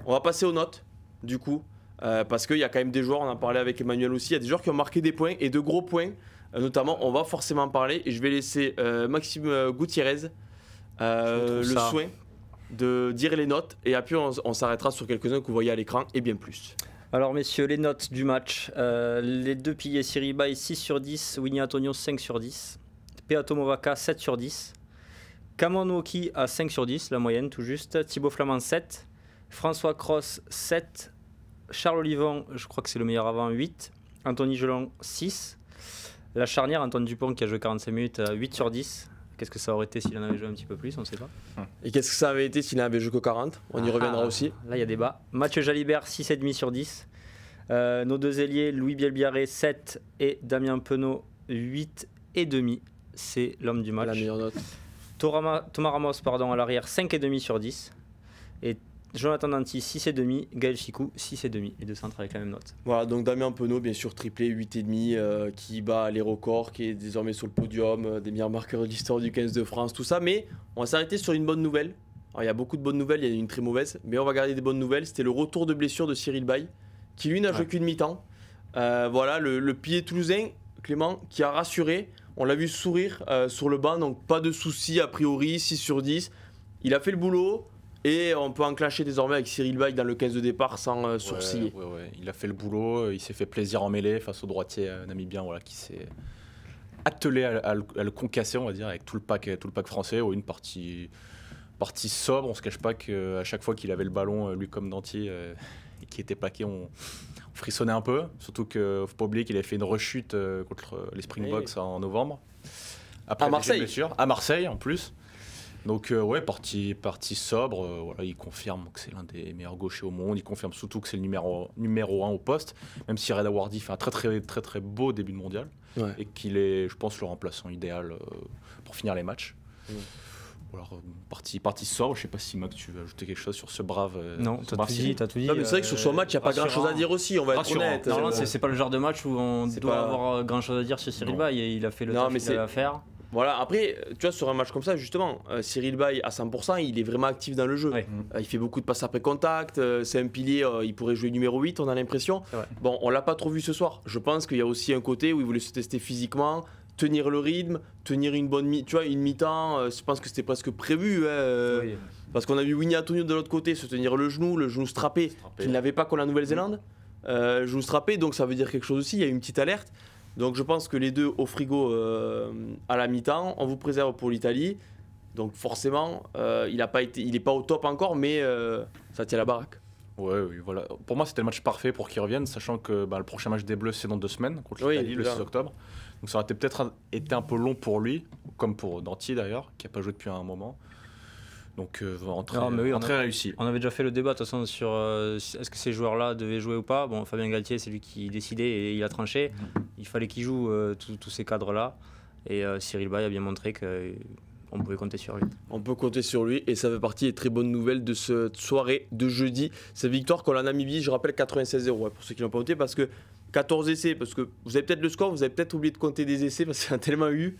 On va passer aux notes, du coup, parce qu'il y a quand même des joueurs, on en parlait avec Emmanuel aussi, il y a des joueurs qui ont marqué des points, et de gros points, notamment, on va forcément en parler, et je vais laisser Maxime Gutiérrez soin de dire les notes, et après on s'arrêtera sur quelques-uns que vous voyez à l'écran, et bien plus. Alors messieurs, les notes du match. Les 2 piliers Siribaï 6 sur 10, Winnie Antonio 5 sur 10, Peato Movaka 7 sur 10, Cameron Woki à 5 sur 10, la moyenne tout juste, Thibaut Flamand 7, François Cross 7, Charles Olivon, je crois que c'est le meilleur avant, 8, Anthony Gelon 6, la charnière Antoine Dupont qui a joué 45 minutes 8 sur 10. Qu'est-ce que ça aurait été s'il en avait joué un petit peu plus, on ne sait pas. Et qu'est-ce que ça avait été s'il en avait joué que 40? On y reviendra aussi. Là, il y a débat. Mathieu Jalibert, 6,5 sur 10. Nos 2 ailiers, Louis Bielbiarré, 7 et Damien Penaud, 8,5. C'est l'homme du match. La meilleure note. Thomas Ramos, à l'arrière, 5,5 sur 10. Et Jonathan Danty 6,5, Gaël Chicou 6,5, les deux centres avec la même note. Voilà, donc Damien Penaud, bien sûr, triplé 8,5, qui bat les records, qui est désormais sur le podium, des meilleurs marqueurs de l'histoire du 15 de France, tout ça. Mais on va s'arrêter sur une bonne nouvelle. Alors, il y a beaucoup de bonnes nouvelles, il y a une très mauvaise, mais on va garder des bonnes nouvelles. C'était le retour de blessure de Cyril Baille, qui lui n'a joué qu'une mi-temps. Voilà, le pilier toulousain, Clément, qui a rassuré. On l'a vu sourire sur le banc, donc pas de soucis a priori, 6 sur 10. Il a fait le boulot. Et on peut enclencher désormais avec Cyril Baille dans le 15 de départ sans sourciller. Ouais. Il a fait le boulot, il s'est fait plaisir en mêlée face au droitier namibien qui s'est attelé à le concasser, on va dire, avec tout le pack français. Une partie sobre, on se cache pas qu'à chaque fois qu'il avait le ballon, lui comme Danty, et qui était plaqué, on frissonnait un peu. Surtout qu'il ne faut pas oublier qu'il avait fait une rechute contre les Springboks en novembre. Après à Marseille. Blessure, à Marseille en plus. Donc partie sobre, il confirme que c'est l'un des meilleurs gauchers au monde, il confirme surtout que c'est le numéro 1 au poste, même si Reda Wardy fait un très beau début de mondial, et qu'il est, je pense, le remplaçant idéal pour finir les matchs. Alors, partie sobre, je sais pas si Mac tu veux ajouter quelque chose sur ce brave. Non, t'as tout dit. Non, mais c'est vrai que sur son match, il n'y a pas grand chose à dire aussi, on va être honnête. Non, c'est pas le genre de match où on doit avoir grand chose à dire sur Cyril Baille, et il a fait le taf qu'il avait à faire. Voilà, après, tu vois, sur un match comme ça, justement, Cyril Baille à 100%, il est vraiment actif dans le jeu. Ouais. Il fait beaucoup de passes après contact, c'est un pilier, il pourrait jouer numéro 8, on a l'impression. Bon, on l'a pas trop vu ce soir. Je pense qu'il y a aussi un côté où il voulait se tester physiquement, tenir le rythme, tenir une bonne une mi-temps, je pense que c'était presque prévu. Oui. Parce qu'on a vu Winnie Antonio de l'autre côté se tenir le genou strappé, qu'il n'avait pas contre la Nouvelle-Zélande. Genou strappé, donc ça veut dire quelque chose aussi, il y a une petite alerte. Donc je pense que les deux au frigo à la mi-temps, on vous préserve pour l'Italie. Donc forcément, il n'est pas au top encore, mais ça tient la baraque. Oui, voilà. Pour moi, c'était le match parfait pour qu'il revienne, sachant que le prochain match des Bleus, c'est dans 2 semaines, contre l'Italie, le 6 octobre. Donc ça aurait peut-être été un peu long pour lui, comme pour Danty d'ailleurs, qui n'a pas joué depuis un moment. Donc entrée réussie. On avait déjà fait le débat de toute façon sur est-ce que ces joueurs-là devaient jouer ou pas. Bon, Fabien Galtier, c'est lui qui décidait et il a tranché. Il fallait qu'il joue tous ces cadres-là. Et Cyril Baille a bien montré qu'on pouvait compter sur lui. On peut compter sur lui et ça fait partie des très bonnes nouvelles de cette soirée de jeudi. Cette victoire contre la Namibie, je rappelle 96-0 pour ceux qui l'ont pas noté, parce que 14 essais, parce que vous avez peut-être le score, vous avez peut-être oublié de compter des essais parce qu'il y en a tellement eu.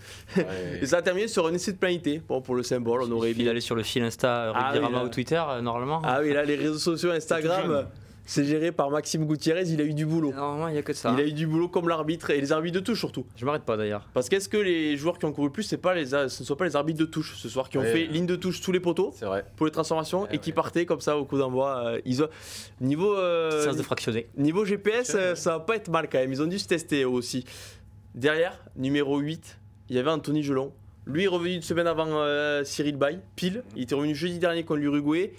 Et ça a terminé sur un essai de pénalité. Bon, pour le symbole, on aurait bien aller sur le fil Insta, Rugby ou Twitter, normalement. Ah oui, là, les réseaux sociaux, Instagram, c'est géré par Maxime Gutiérrez, il a eu du boulot. Normalement, il n'y a que ça. Il a eu du boulot comme l'arbitre, et les arbitres de touche surtout. Je m'arrête pas d'ailleurs. Parce qu'est-ce que les joueurs qui ont couru le plus, ce ne sont pas les arbitres de touche ce soir, qui ont fait ligne de touche sous les poteaux pour les transformations et qui partaient comme ça au coup d'envoi. Niveau sens de fractionner. Niveau GPS, ça va pas être mal quand même. Ils ont dû se tester aussi. Derrière, numéro 8, il y avait Anthony Gelon. Lui est revenu une semaine avant Cyril Baille, pile. Il était revenu jeudi dernier contre l'Uruguay.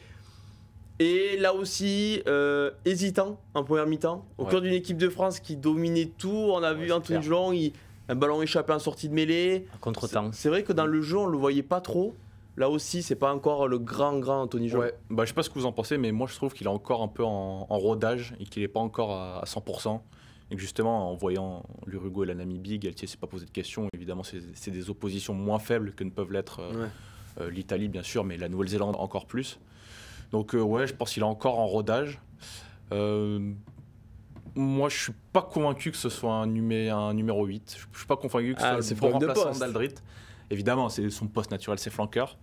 Et là aussi, hésitant en première mi-temps. Au cœur d'une équipe de France qui dominait tout. On a vu Anthony Gelon, un ballon échappé en sortie de mêlée. À contre-temps. C'est vrai que dans le jeu, on le voyait pas trop. Là aussi, c'est pas encore le grand Anthony Gelon. Je sais pas ce que vous en pensez, mais moi je trouve qu'il est encore un peu en rodage et qu'il n'est pas encore à 100%. Et que justement, en voyant l'Uruguay et la Namibie, Galtier s'est pas posé de questions. Évidemment, c'est des oppositions moins faibles que ne peuvent l'être l'Italie, bien sûr, mais la Nouvelle-Zélande encore plus. Donc je pense qu'il est encore en rodage. Moi, je suis pas convaincu que ce soit un numéro 8. Je suis pas convaincu que ce soit le bon remplaçant d'Aldrit. Évidemment, c'est son poste naturel, c'est flanqueur.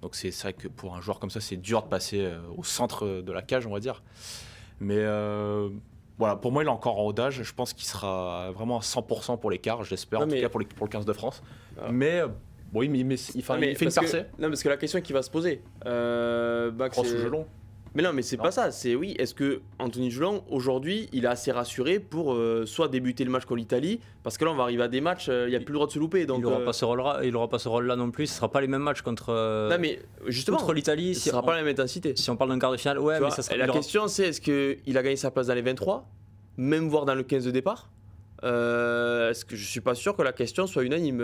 Donc c'est vrai que pour un joueur comme ça, c'est dur de passer au centre de la cage, on va dire. Mais voilà, pour moi, il est encore en rodage. Je pense qu'il sera vraiment à 100% pour l'écart, j'espère, en tout cas pour le 15 de France. Mais oui, mais il fait une percée. Non, parce que la question qui va se poser, Gelon. Mais non, mais c'est pas ça. C'est est-ce que Anthony Gelon aujourd'hui, il est assez rassuré pour soit débuter le match contre l'Italie, parce que là on va arriver à des matchs, il n'y a plus le droit de se louper. Donc il n'aura pas ce rôle-là non plus. Ce sera pas les mêmes matchs contre. Non, mais justement, contre l'Italie, ce sera pas la même intensité. Si on parle d'un quart de finale, mais ça sera. La question c'est est-ce qu'il a gagné sa place dans les 23, même voire dans le 15 de départ. Est-ce que je suis pas sûr que la question soit unanime.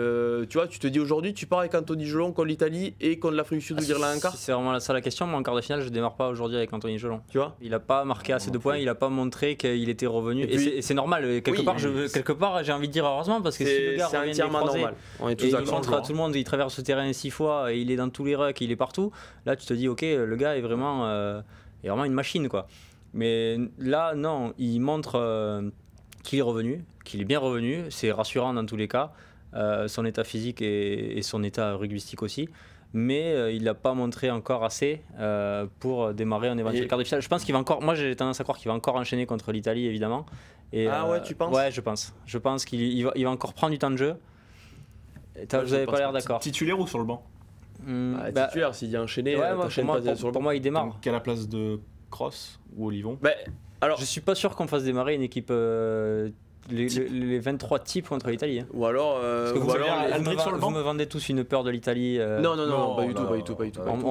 Tu vois, tu te dis aujourd'hui, tu pars avec Anthony Gelon contre l'Italie et contre l'Afrique du Sud ou l'Irlande en quart. Si c'est vraiment ça la question, moi en quart de finale, je démarre pas aujourd'hui avec Anthony Gelon. Tu vois, il a pas marqué assez de points, il a pas montré qu'il était revenu. Et c'est normal. Quelque part, j'ai envie de dire heureusement, parce que si le gars revient des croisés, on est tous et il montre à tout le monde, il traverse le terrain 6 fois, et il est dans tous les rucks, il est partout. Là, tu te dis, ok, le gars est vraiment est vraiment une machine, quoi. Mais là, non, il montre qu'il est revenu, qu'il est bien revenu. C'est rassurant dans tous les cas, son état physique et son état rugbyistique aussi. Mais il n'a pas montré encore assez pour démarrer un éventuel quart de finale. Je pense qu'il va encore. Moi, j'ai tendance à croire qu'il va encore enchaîner contre l'Italie, évidemment. Et, ouais, tu penses? Ouais, je pense. Je pense qu'il va encore prendre du temps de jeu. Vous n'avez pas l'air d'accord. Titulaire ou sur le banc? Titulaire, s'il y a enchaîné, pour moi, il démarre. Quelle est la place de Cross ou Olivon? Je suis pas sûr qu'on fasse démarrer une équipe. Les 23 types contre l'Italie. Ou alors, vous me vendez tous une peur de l'Italie. Non, pas du tout.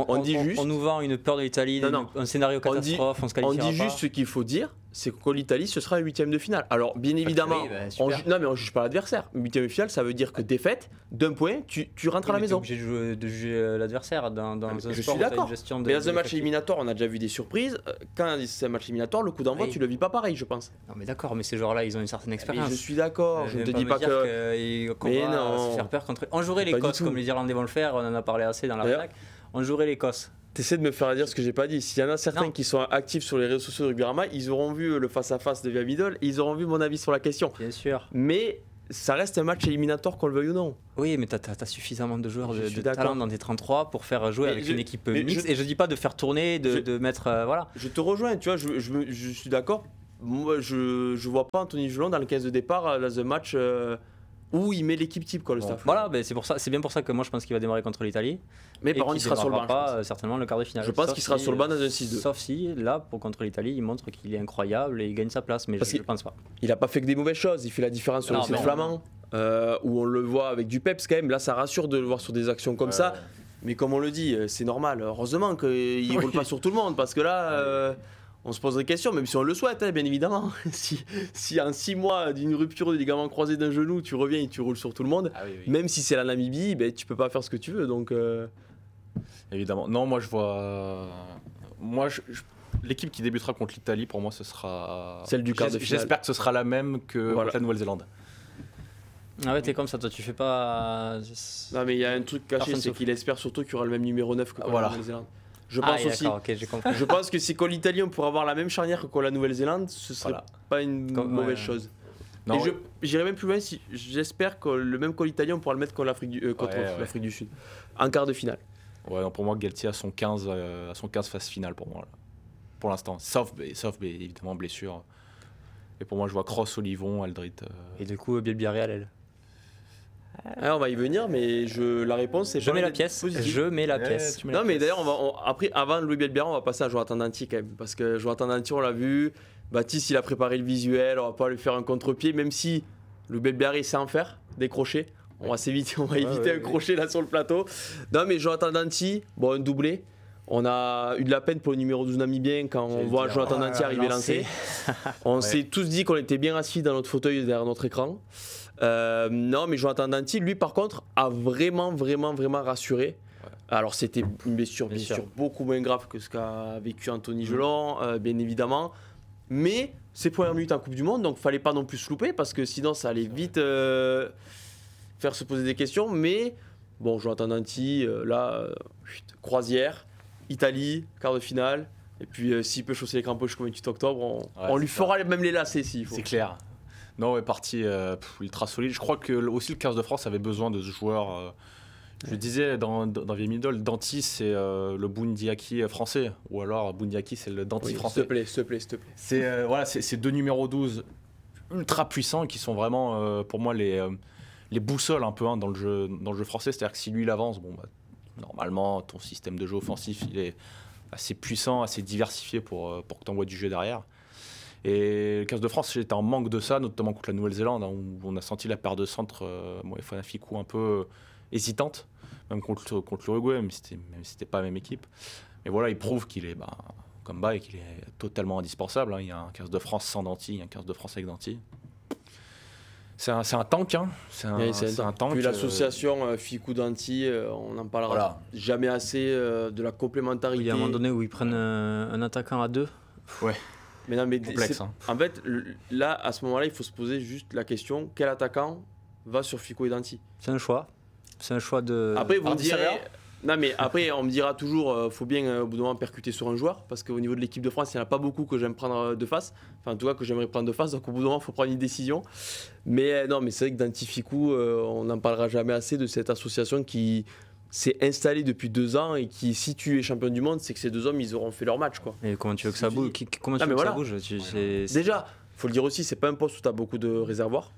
On dit juste. On nous vend une peur de l'Italie, un scénario catastrophe, on se qualifiera pas. On dit juste ce qu'il faut dire, c'est que l'Italie, ce sera un 8ème de finale. Alors, bien évidemment, non mais on juge pas l'adversaire. 8ème de finale, ça veut dire que défaite, d'un point, tu rentres à la maison. Tu es obligé de juger l'adversaire dans un sport. Je suis d'accord. Mais dans un match éliminatoire, on a déjà vu des surprises. Quand c'est un match éliminatoire, le coup d'envoi, tu le vis pas pareil, je pense. Non mais d'accord, mais ces joueurs-là, ils ont une certaine expérience. Je suis d'accord, je ne te dis pas que. Mais non. Se faire peur contre. On jouerait l'Écosse comme les Irlandais vont le faire, on en a parlé assez dans la rédac. On jouerait l'Écosse. T'essaies de me faire dire ce que j'ai pas dit. S'il y en a certains qui sont actifs sur les réseaux sociaux de Rugby-Rama, ils auront vu le face-à-face de Via Middle et ils auront vu mon avis sur la question. Bien sûr. Mais ça reste un match éliminatoire, qu'on le veuille ou non. Oui, mais t'as suffisamment de joueurs de talent dans tes 33 pour faire jouer avec une équipe mixte. Et je dis pas de faire tourner, de mettre. Voilà. Je te rejoins, tu vois, je suis d'accord. Moi, je vois pas Anthony Gelon dans le 15 de départ dans un match où il met l'équipe type, quoi, le staff. Voilà, c'est bien pour ça que moi je pense qu'il va démarrer contre l'Italie. Mais par contre, il sera sur le banc. Pas certainement le quart de finale. Je pense qu'il sera sur le banc dans un 6-2. Sauf si, là, contre l'Italie, il montre qu'il est incroyable et il gagne sa place, mais je ne pense pas. Il a pas fait que des mauvaises choses, il fait la différence sur les Flamands, où on le voit avec du peps quand même. Là, ça rassure de le voir sur des actions comme ça. Mais comme on le dit, c'est normal. Heureusement qu'il ne roule pas sur tout le monde, parce que là. On se pose des questions, même si on le souhaite, bien évidemment. Si en 6 mois d'une rupture du ligament croisé d'un genou, tu reviens et tu roules sur tout le monde, même si c'est la Namibie, tu peux pas faire ce que tu veux. Donc, évidemment. Non, moi je vois. L'équipe qui débutera contre l'Italie, pour moi, ce sera. Celle du quart de finale. J'espère que ce sera la même que contre la Nouvelle-Zélande. Ah ouais, t'es comme ça, toi, tu fais pas. Non, mais il y a un truc caché, c'est qu'il espère surtout qu'il y aura le même numéro 9 que contre la Nouvelle-Zélande. Je pense aussi. J'ai compris. Je pense que si contre l'Italie on pourrait avoir la même charnière que contre la Nouvelle-Zélande, ce serait pas une mauvaise chose. Non, et j'irais même plus loin, j'espère que le même contre l'Italie on pourra le mettre contre l'Afrique du Sud en quart de finale. Ouais, non, pour moi Galtier a son 15 phase finale pour moi là. Pour l'instant, sauf évidemment blessure. Et pour moi je vois Cross, Olivon, Aldrit. Et du coup Bielbiarré, elle. On va y venir, mais la réponse c'est je mets la pièce. Je mets la pièce. Non, mais d'ailleurs, après, avant Louis Bielbiarré, on va passer à Jonathan Danty quand même, parce que Jonathan Danty, on l'a vu. Baptiste, il a préparé le visuel, on va pas lui faire un contre-pied, même si Louis Bielbiarré sait en faire des crochets. On va éviter un crochet là sur le plateau. Non, mais Jonathan Danty, un doublé. On a eu de la peine pour le numéro 12 namibien quand on voit Jonathan Danty arriver lancé. On s'est tous dit qu'on était bien assis dans notre fauteuil derrière notre écran. Non, mais Jonathan Danty, lui, par contre, a vraiment rassuré. Alors, c'était une blessure, bien sûr, beaucoup moins grave que ce qu'a vécu Anthony Gelon, bien évidemment. Mais c'est premières minutes en Coupe du Monde, donc il ne fallait pas non plus se louper, parce que sinon, ça allait vite faire se poser des questions. Mais, bon, Jonathan Danty, croisière, Italie, quart de finale. Et puis, s'il peut chausser les crampons jusqu'au 28 octobre, on lui fera même les lacets s'il faut. C'est clair. Non, est parti ultra solide. Je crois que aussi le 15 de France avait besoin de ce joueur. Je disais dans Vieille Middle, Danty c'est le Boundiaki français, ou alors Boundiaki c'est le Danty français. S'il te plaît. C'est deux numéros 12 ultra puissants qui sont vraiment pour moi les boussoles un peu dans le jeu français. C'est-à-dire que si lui il avance, normalement ton système de jeu offensif il est assez puissant, assez diversifié pour que tu envoies du jeu derrière. Et le 15 de France, j'étais en manque de ça, notamment contre la Nouvelle-Zélande, où on a senti la paire de centre Fanafikou un peu hésitante, même contre l'Uruguay, même si c'était pas la même équipe. Mais voilà, il prouve qu'il est, comme et qu'il est totalement indispensable. Il y a un 15 de France sans Danty, il y a un 15 de France avec Danty. C'est un tank, hein. C'est un tank. Puis l'association Ficou-Danty, on n'en parlera jamais assez de la complémentarité. Il y a un moment donné où ils prennent un attaquant à 2. Ouais. Mais non, mais complexe. En fait, là, à ce moment-là, il faut se poser juste la question, quel attaquant va sur Ficou et Danty ? C'est un choix. C'est un choix de. Après, vous me direz. Non, mais après, on me dira toujours, faut bien au bout d'un moment percuter sur un joueur, parce qu'au niveau de l'équipe de France, il n'y en a pas beaucoup que j'aime prendre de face. Enfin, en tout cas, que j'aimerais prendre de face. Donc, au bout d'un moment, il faut prendre une décision. Mais non, mais c'est vrai que dans Tificou, on n'en parlera jamais assez de cette association qui s'est installée depuis 2 ans et qui, si tu es champion du monde, c'est que ces 2 hommes, ils auront fait leur match, quoi. Et comment tu veux que ça bouge Comment tu veux que ça bouge Déjà, faut le dire aussi, c'est pas un poste où tu as beaucoup de réservoirs.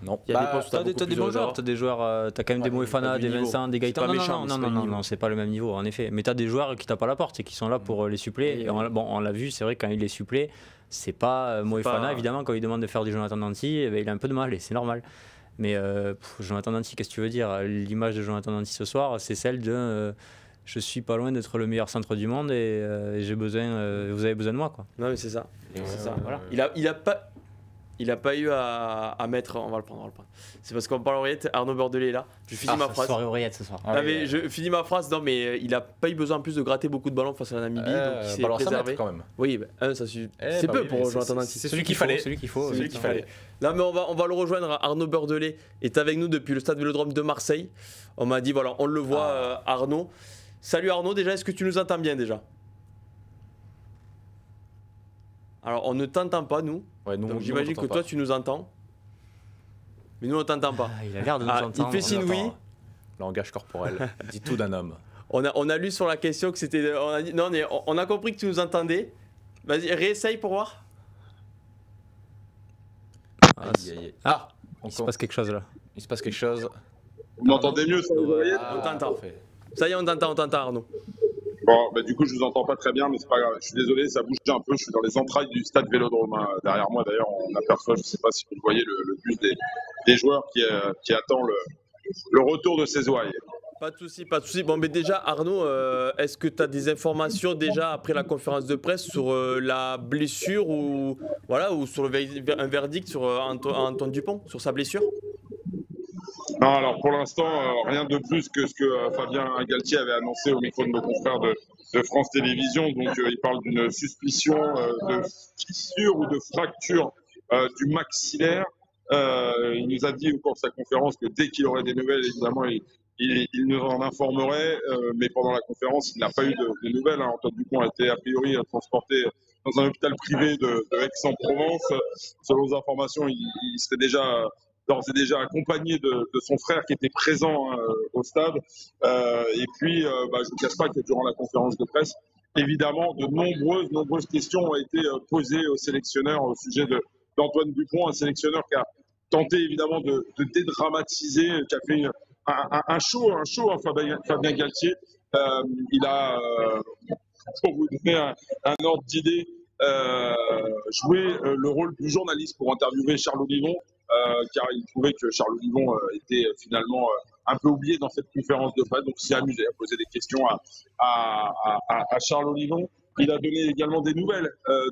Non. Il y a des postes où t'as des bons joueurs, t'as quand même des Moefana, des Vincent, des Gaëtan. Non, c'est pas le même niveau en effet. Mais t'as des joueurs qui tapent à la porte et qui sont là pour les suppléer. Et on l'a vu, c'est vrai, quand il les supplée, c'est pas Moefana, évidemment, quand il demande de faire du Jonathan Danty, il a un peu de mal et c'est normal. Mais Jonathan Danty, qu'est-ce que tu veux dire? L'image de Jonathan Danty ce soir, c'est celle de je suis pas loin d'être le meilleur centre du monde et j'ai besoin, vous avez besoin de moi, quoi. Non, mais c'est ça. Voilà. Il a pas eu à mettre. On va le prendre. C'est parce qu'on parle oreillette. Arnaud Bordelais est là. Je finis ma phrase. Soirée oreillette ce soir. Mais je finis ma phrase. Non, mais il a pas eu besoin en plus de gratter beaucoup de ballons face à la Namibie. Donc il s'est préservé. Quand même. Oui, ça suffit. C'est peu pour Jonathan Danty. C'est celui qu'il fallait. Celui qu'il faut. Là, mais on va le rejoindre. Arnaud Bordelais est avec nous depuis le stade Vélodrome de Marseille. On m'a dit, voilà, on le voit, Arnaud. Salut Arnaud, déjà, est-ce que tu nous entends bien déjà? Alors, on ne t'entend pas, nous. Ouais, donc j'imagine que toi, tu nous entends. Mais nous, on ne t'entend pas. Il a l'air de nous entendre. Il fait signe oui. Langage corporel, dit tout d'un homme. On a lu sur la question que c'était... On a compris que tu nous entendais. Vas-y, réessaye pour voir. Il se passe quelque chose là. Il se passe quelque chose. Vous m'entendez mieux sur les oreillettes? On t'entend. Ça y est, on t'entend, Arnaud. Bon, bah, du coup, je vous entends pas très bien, mais c'est pas grave. Je suis désolé, ça bouge un peu. Je suis dans les entrailles du stade Vélodrome. Derrière moi, d'ailleurs, on aperçoit, je sais pas si vous voyez, le bus des joueurs qui attend le retour de ces ouailles. Pas de souci. Bon, mais déjà, Arnaud, est-ce que tu as des informations déjà après la conférence de presse sur la blessure ou sur un verdict sur Antoine Dupont, sur sa blessure? Non, alors pour l'instant, rien de plus que ce que Fabien Galtier avait annoncé au micro de nos confrères de France Télévisions. Donc, il parle d'une suspicion de fissure ou de fracture du maxillaire. Il nous a dit au cours de sa conférence que dès qu'il aurait des nouvelles, évidemment, il nous en informerait. Mais pendant la conférence, il n'a pas eu de nouvelles. Antoine Dupont a été a priori transporté dans un hôpital privé de Aix-en-Provence. Selon les informations, il serait d'ores et déjà accompagné de son frère qui était présent au stade. Et puis, je ne vous cache pas que durant la conférence de presse, évidemment, de nombreuses questions ont été posées au sélectionneur au sujet d'Antoine Dupont, un sélectionneur qui a tenté évidemment de dédramatiser, qui a fait un show, Fabien Galtier. Il a, pour vous donner un ordre d'idée, joué le rôle du journaliste pour interviewer Charles Olivon. Car il trouvait que Charles Olivon était finalement un peu oublié dans cette conférence de presse, donc il s'est amusé à poser des questions à Charles Olivon. Il a donné également des nouvelles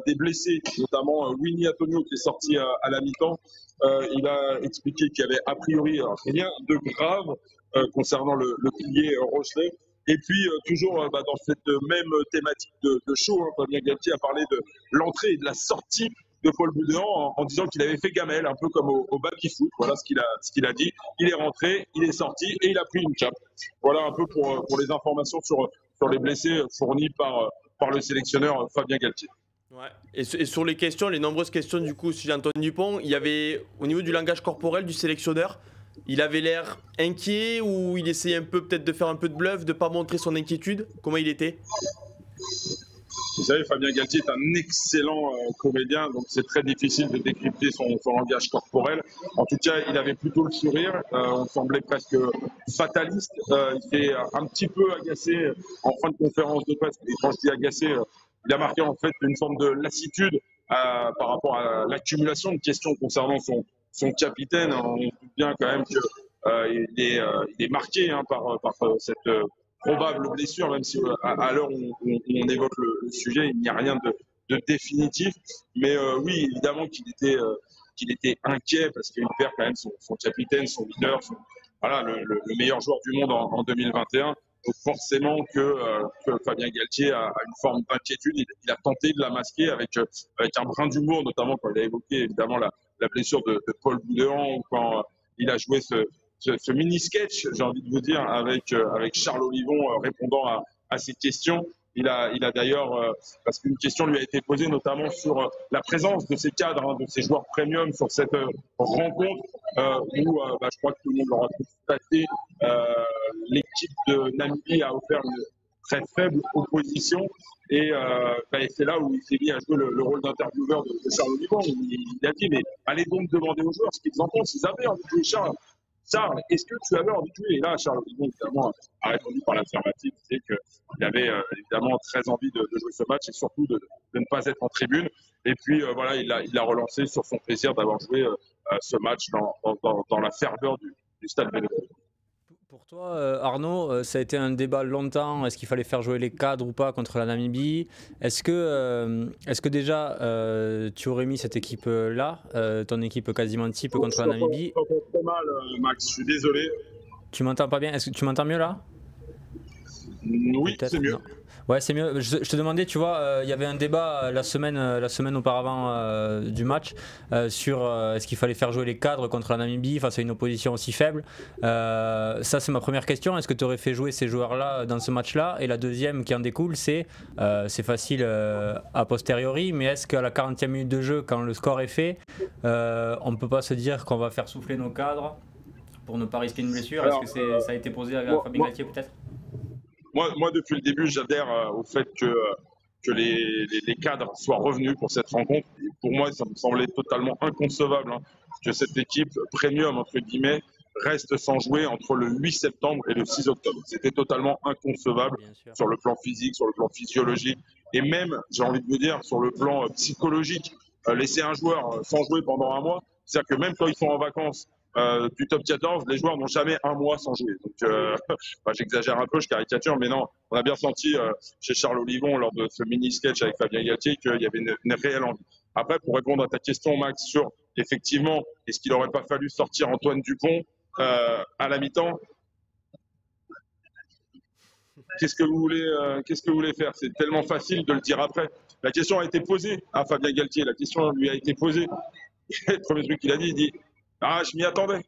des blessés, notamment Winnie Antonio qui est sorti à la mi-temps. Il a expliqué qu'il y avait a priori rien de grave concernant le pilier Rochelet. Et puis, toujours dans cette même thématique de show, Fabien Galtier a parlé de l'entrée et de la sortie de Paul Boudéan en disant qu'il avait fait gamelle, un peu comme au baby-foot. Voilà ce qu'il a dit. Il est rentré, il est sorti et il a pris une cape. Voilà un peu pour les informations sur les blessés fournies par le sélectionneur Fabien Galtier. Ouais. Et sur les questions, les nombreuses questions du coup sur Antoine Dupont, il y avait au niveau du langage corporel du sélectionneur, il avait l'air inquiet ou il essayait un peu peut-être de faire un peu de bluff, de ne pas montrer son inquiétude? Comment il était? Vous savez, Fabien Galtier est un excellent comédien, donc c'est très difficile de décrypter son langage corporel. En tout cas, il avait plutôt le sourire, on semblait presque fataliste. Il s'est un petit peu agacé en fin de conférence de presse. Et quand je dis agacé, il a marqué en fait une forme de lassitude par rapport à l'accumulation de questions concernant son capitaine. On se doute bien quand même qu'il est marqué par cette probable blessure, même si à l'heure où on évoque le sujet, il n'y a rien de définitif. Mais oui, évidemment qu'il était inquiet parce qu'il perd quand même son capitaine, son leader, le meilleur joueur du monde en 2021. Donc forcément que Fabien Galtier a une forme d'inquiétude. Il a tenté de la masquer avec un brin d'humour, notamment quand il a évoqué évidemment la blessure de Paul Boudéan ou quand il a joué ce mini-sketch, j'ai envie de vous dire, avec Charles Olivon répondant à ces questions. Il a d'ailleurs, parce qu'une question lui a été posée notamment sur la présence de ces cadres, de ces joueurs premium sur cette rencontre où je crois que tout le monde l'aura constaté, l'équipe de Namibie a offert une très faible opposition et c'est là où il s'est mis à jouer le rôle d'intervieweur de Charles Olivon. Il a dit mais allez donc demander aux joueurs ce qu'ils en pensent, ils avaient envie de jouer. Charles, est-ce que tu avais envie de jouer? Et là, Charles Olivon, évidemment, a répondu par l'affirmative, c'est qu'il avait évidemment très envie de jouer ce match et surtout de ne pas être en tribune. Et puis, voilà, il a relancé sur son plaisir d'avoir joué ce match dans la ferveur du stade Vélodrome. Pour toi, Arnaud, ça a été un débat longtemps. Est-ce qu'il fallait faire jouer les cadres ou pas contre la Namibie? Est-ce que déjà tu aurais mis cette équipe-là, ton équipe quasiment type contre la Namibie? Je t'entends très mal, Max, je suis désolé. Tu m'entends pas bien? Est-ce que tu m'entends mieux là? Oui, c'est mieux. Non. Ouais, c'est mieux. Je te demandais, tu vois, il y avait un débat la semaine auparavant du match sur est-ce qu'il fallait faire jouer les cadres contre la Namibie face à une opposition aussi faible. Ça, c'est ma première question. Est-ce que tu aurais fait jouer ces joueurs-là dans ce match-là? Et la deuxième qui en découle, c'est facile a posteriori, mais est-ce qu'à la 40e minute de jeu, quand le score est fait, on ne peut pas se dire qu'on va faire souffler nos cadres pour ne pas risquer une blessure? Est-ce que ça a été posé à Fabien Galtier peut-être? Moi, depuis le début, j'adhère au fait que les cadres soient revenus pour cette rencontre. Et pour moi, ça me semblait totalement inconcevable que cette équipe premium, entre guillemets, reste sans jouer entre le 8 septembre et le 6 octobre. C'était totalement inconcevable sur le plan physique, sur le plan physiologique et même, j'ai envie de vous dire, sur le plan psychologique. Laisser un joueur sans jouer pendant un mois, c'est-à-dire que même quand ils sont en vacances, du top 14, les joueurs n'ont jamais un mois sans jouer. Donc, j'exagère un peu, je caricature, mais non, on a bien senti chez Charles Olivon, lors de ce mini-sketch avec Fabien Galtier, qu'il y avait une réelle envie. Après, pour répondre à ta question, Max, sur effectivement, est-ce qu'il n'aurait pas fallu sortir Antoine Dupont à la mi-temps? Qu'est-ce que vous voulez faire? C'est tellement facile de le dire après. La question a été posée à Fabien Galtier, la question lui a été posée. Et le premier truc qu'il a dit, il dit ah, je m'y attendais.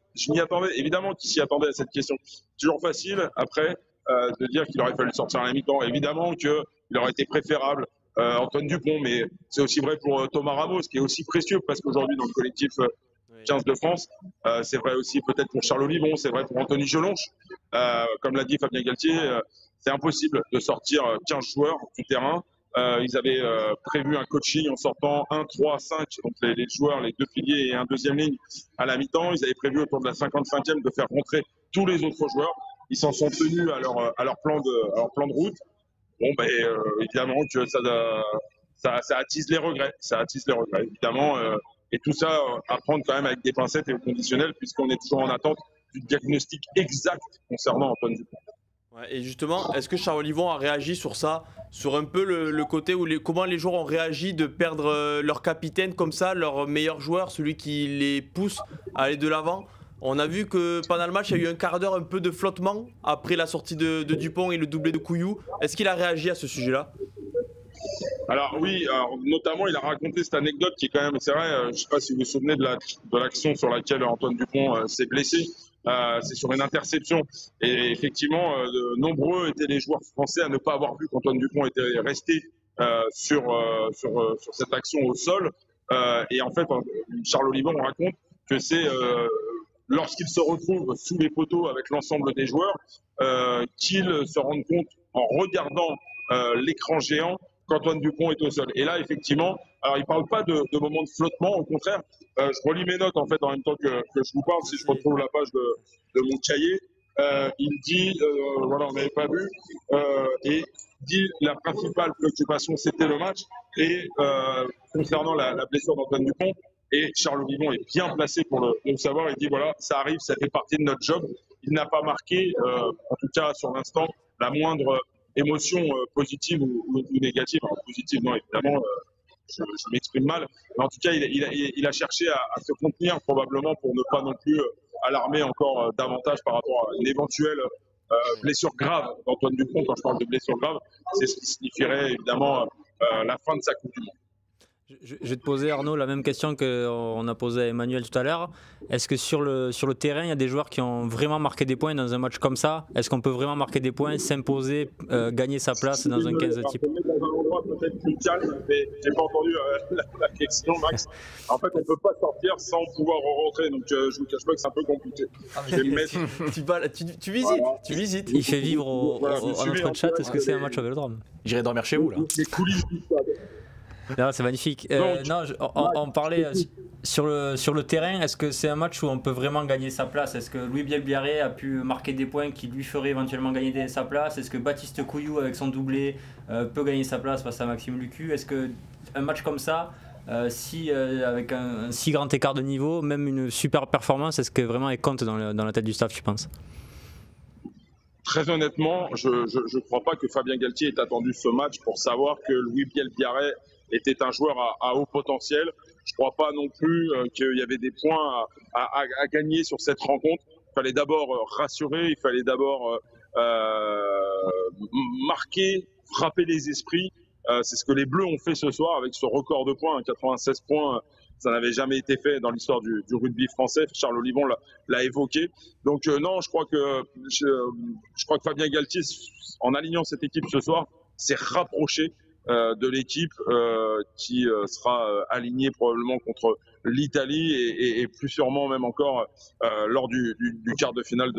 Évidemment qu'il s'y attendait à cette question. Toujours facile, après, de dire qu'il aurait fallu sortir à la mi-temps. Évidemment qu'il aurait été préférable Antoine Dupont, mais c'est aussi vrai pour Thomas Ramos, qui est aussi précieux, parce qu'aujourd'hui, dans le collectif 15 de France, c'est vrai aussi peut-être pour Charles Olivon, c'est vrai pour Anthony Gelonche. Comme l'a dit Fabien Galtier, c'est impossible de sortir 15 joueurs du terrain. Ils avaient prévu un coaching en sortant 1, 3, 5, donc les joueurs, les deux piliers et un deuxième ligne à la mi-temps. Ils avaient prévu autour de la 55e de faire rentrer tous les autres joueurs. Ils s'en sont tenus à leur plan de route. Bon, évidemment que ça attise les regrets. Ça attise les regrets, évidemment. Et tout ça à prendre quand même avec des pincettes et au conditionnel, puisqu'on est toujours en attente du diagnostic exact concernant Antoine Dupont. Ouais, et justement, est-ce que Charles Olivon a réagi sur ça, sur un peu le côté où comment les joueurs ont réagi de perdre leur capitaine comme ça, leur meilleur joueur, celui qui les pousse à aller de l'avant? On a vu que pendant le match, il y a eu un quart d'heure un peu de flottement après la sortie de Dupont et le doublé de Couillou. Est-ce qu'il a réagi à ce sujet-là? Alors oui, notamment il a raconté cette anecdote qui est quand même, c'est vrai, je ne sais pas si vous vous souvenez de l'action sur laquelle Antoine Dupont s'est blessé. C'est sur une interception. Et effectivement, nombreux étaient les joueurs français à ne pas avoir vu qu'Antoine Dupont était resté sur cette action au sol. Et en fait, Charles Olivon raconte que c'est lorsqu'il se retrouve sous les poteaux avec l'ensemble des joueurs qu'il se rend compte en regardant l'écran géant qu'Antoine Dupont est au sol. Et là, effectivement, alors il ne parle pas de moments de flottement, au contraire, je relis mes notes en fait en même temps que je vous parle, si je retrouve la page de mon cahier. Il dit, voilà, on n'avait pas vu, et dit la principale préoccupation c'était le match, et concernant la blessure d'Antoine Dupont, et Charles Olivon est bien placé pour le savoir, il dit voilà, ça arrive, ça fait partie de notre job. Il n'a pas marqué, en tout cas sur l'instant, la moindre émotion positive ou négative. Alors, positive, non, évidemment, je m'exprime mal. Mais en tout cas, il a cherché à se contenir probablement pour ne pas non plus alarmer encore davantage par rapport à une éventuelle blessure grave d'Antoine Dupont. Quand je parle de blessure grave, c'est ce qui signifierait évidemment la fin de sa Coupe du Monde. Je vais te poser, Arnaud, la même question qu'on a posée à Emmanuel tout à l'heure. Est-ce que sur le terrain, il y a des joueurs qui ont vraiment marqué des points dans un match comme ça? Est-ce qu'on peut vraiment marquer des points, s'imposer, gagner sa place dans un 15 type? Dans un endroit peut-être plus calme, mais j'ai pas entendu la question, Max. En fait, on peut pas sortir sans pouvoir rentrer, donc je vous cache pas que c'est un peu compliqué. Tu visites, Voilà. tu visites. Il fait vivre Voilà, à notre chat, est-ce que c'est un match au Vélodrome? J'irai dormir chez vous là. Les coulisses du stade. Non, c'est magnifique. Donc, Non, on parlait sur le terrain. Est-ce que c'est un match où on peut vraiment gagner sa place? Est-ce que Louis Bielbiarré a pu marquer des points qui lui feraient éventuellement gagner sa place? Est-ce que Baptiste Couillou, avec son doublé, peut gagner sa place face à Maxime Lucu? Est-ce qu'un match comme ça, avec un si grand écart de niveau, même une super performance, est-ce que vraiment elle compte dans la tête du staff, tu penses? Très honnêtement, je ne crois pas que Fabien Galtier ait attendu ce match pour savoir que Louis Bielbiarré était un joueur à haut potentiel. Je ne crois pas non plus qu'il y avait des points à gagner sur cette rencontre. Il fallait d'abord rassurer, il fallait d'abord marquer, frapper les esprits. C'est ce que les Bleus ont fait ce soir avec ce record de points, 96 points. Ça n'avait jamais été fait dans l'histoire du rugby français. Charles Olivon l'a évoqué. Donc non, je crois que Fabien Galtier, en alignant cette équipe ce soir, s'est rapproché de l'équipe qui sera alignée probablement contre l'Italie et plus sûrement même encore lors du quart de finale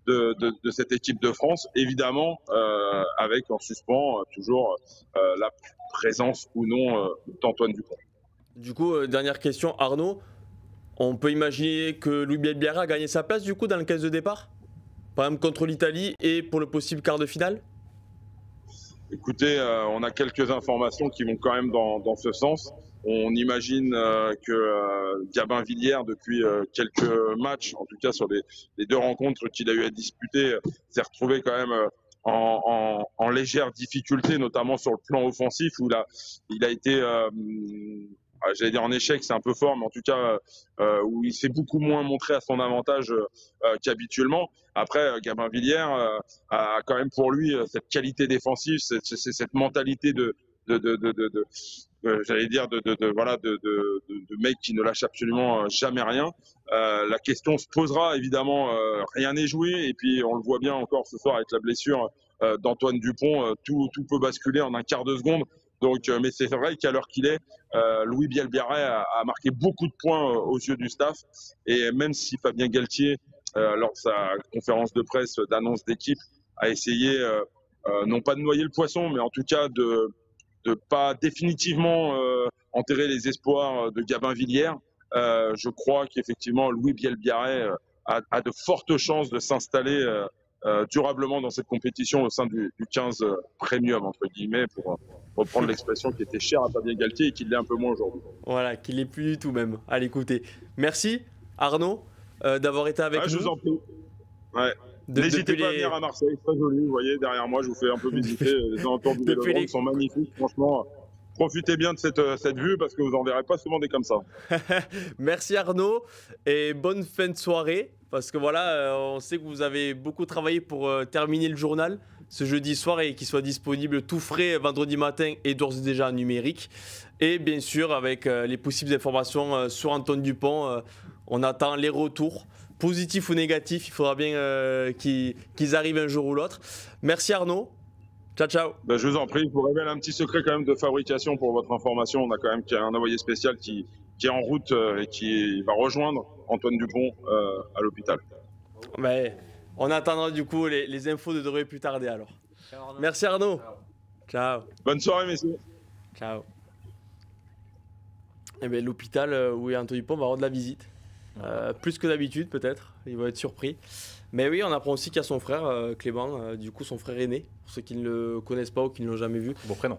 de cette équipe de France. Évidemment, avec en suspens toujours la présence ou non d'Antoine Dupont. Du coup, dernière question, Arnaud. On peut imaginer que Louis Bielbiarré a gagné sa place du coup dans le 15 de départ? Par exemple contre l'Italie et pour le possible quart de finale? Écoutez, on a quelques informations qui vont quand même dans ce sens. On imagine que Gabin Villière, depuis quelques matchs, en tout cas sur les deux rencontres qu'il a eu à disputer, s'est retrouvé quand même en légère difficulté, notamment sur le plan offensif, où il a été, j'allais dire en échec, c'est un peu fort, mais en tout cas où il s'est beaucoup moins montré à son avantage qu'habituellement. Après, Gabin Villière a quand même pour lui cette qualité défensive, cette mentalité j'allais dire de mec qui ne lâche absolument jamais rien. La question se posera évidemment, rien n'est joué, et puis on le voit bien encore ce soir avec la blessure d'Antoine Dupont, tout peut basculer en un quart de seconde. Donc, mais c'est vrai qu'à l'heure qu'il est, Louis Bielbiarré a marqué beaucoup de points aux yeux du staff, et même si Fabien Galtier, lors de sa conférence de presse d'annonce d'équipe, a essayé non pas de noyer le poisson, mais en tout cas de pas définitivement enterrer les espoirs de Gabin Villière, je crois qu'effectivement Louis Bielbiarré a de fortes chances de s'installer durablement dans cette compétition au sein du 15 premium, entre guillemets, pour reprendre l'expression qui était chère à Fabien Galtier et qui l'est un peu moins aujourd'hui. Voilà, qui l'est plus du tout même. À l'écouter. Merci Arnaud d'avoir été avec nous. Je vous en prie. Ouais. N'hésitez pas à venir à Marseille, très joli, vous voyez, derrière moi, je vous fais un peu visiter. Les alentours du Vélodrome sont magnifiques, franchement. Profitez bien de cette vue parce que vous n'en verrez pas souvent des comme ça. Merci Arnaud et bonne fin de soirée parce que voilà, on sait que vous avez beaucoup travaillé pour terminer le journal ce jeudi soir et qu'il soit disponible tout frais vendredi matin et d'ores et déjà en numérique. Et bien sûr, avec les possibles informations sur Antoine Dupont, on attend les retours. Positif ou négatif, il faudra bien qu'ils arrivent un jour ou l'autre. Merci Arnaud. Ciao, ciao. Ben, je vous en prie, je vous révèle un petit secret quand même de fabrication pour votre information. On a quand même un envoyé spécial qui est en route et qui va rejoindre Antoine Dupont à l'hôpital. Mais on attendra du coup les infos ne devraient plus tarder alors. Ciao, Arnaud. Merci Arnaud. Ciao. Bonne soirée messieurs. Ciao. Eh bien, l'hôpital où est Antoine Dupont va avoir de la visite. Plus que d'habitude peut-être, il va être surpris. Mais oui, on apprend aussi qu'il y a son frère Clément, du coup son frère aîné, pour ceux qui ne le connaissent pas ou qui ne l'ont jamais vu. Beau prénom.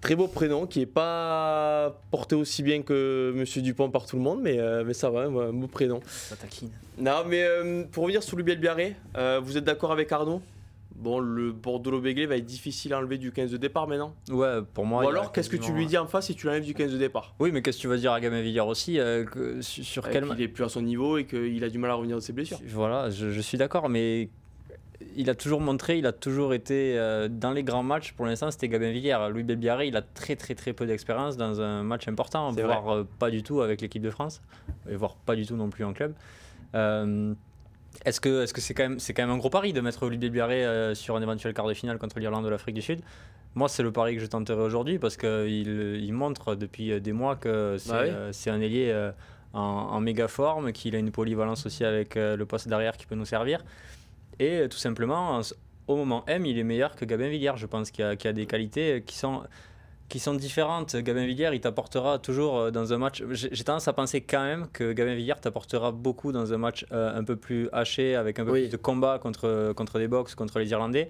Très beau prénom, qui n'est pas porté aussi bien que Monsieur Dupont par tout le monde, mais ça va, un beau prénom. Ça taquine. Non, mais pour revenir sur Louis Bielbiarré, vous êtes d'accord avec Arnaud? Bon, le Bordeaux-Béglé va être difficile à enlever du 15 de départ maintenant. Ouais, pour moi. Ou alors, qu'est-ce que tu lui dis en face si tu l'enlèves du 15 de départ? Oui, mais qu'est-ce que tu vas dire à Gabin Villière aussi sur quel Il est plus à son niveau et qu'il a du mal à revenir de ses blessures. Voilà, je suis d'accord, mais il a toujours montré, il a toujours été dans les grands matchs. Pour l'instant, c'était Gabin Villière. Louis Belbiaré, il a très peu d'expérience dans un match important, voire pas du tout avec l'équipe de France, et voire pas du tout non plus en club. Est-ce que c'est quand même un gros pari de mettre Louis Belbiaré sur un éventuel quart de finale contre l'Irlande de l'Afrique du Sud? Moi, c'est le pari que je tenterai aujourd'hui parce qu'il montre depuis des mois que c'est un ailier en méga forme, qu'il a une polyvalence aussi avec le poste d'arrière qui peut nous servir. Et tout simplement, au moment M, il est meilleur que Gabin Villière. Je pense qu'il a des qualités qui sont différentes. Gabin Villière, il t'apportera toujours dans un match. J'ai tendance à penser quand même que Gabin Villière t'apportera beaucoup dans un match un peu plus haché, avec un peu plus de combat contre des box, contre les Irlandais.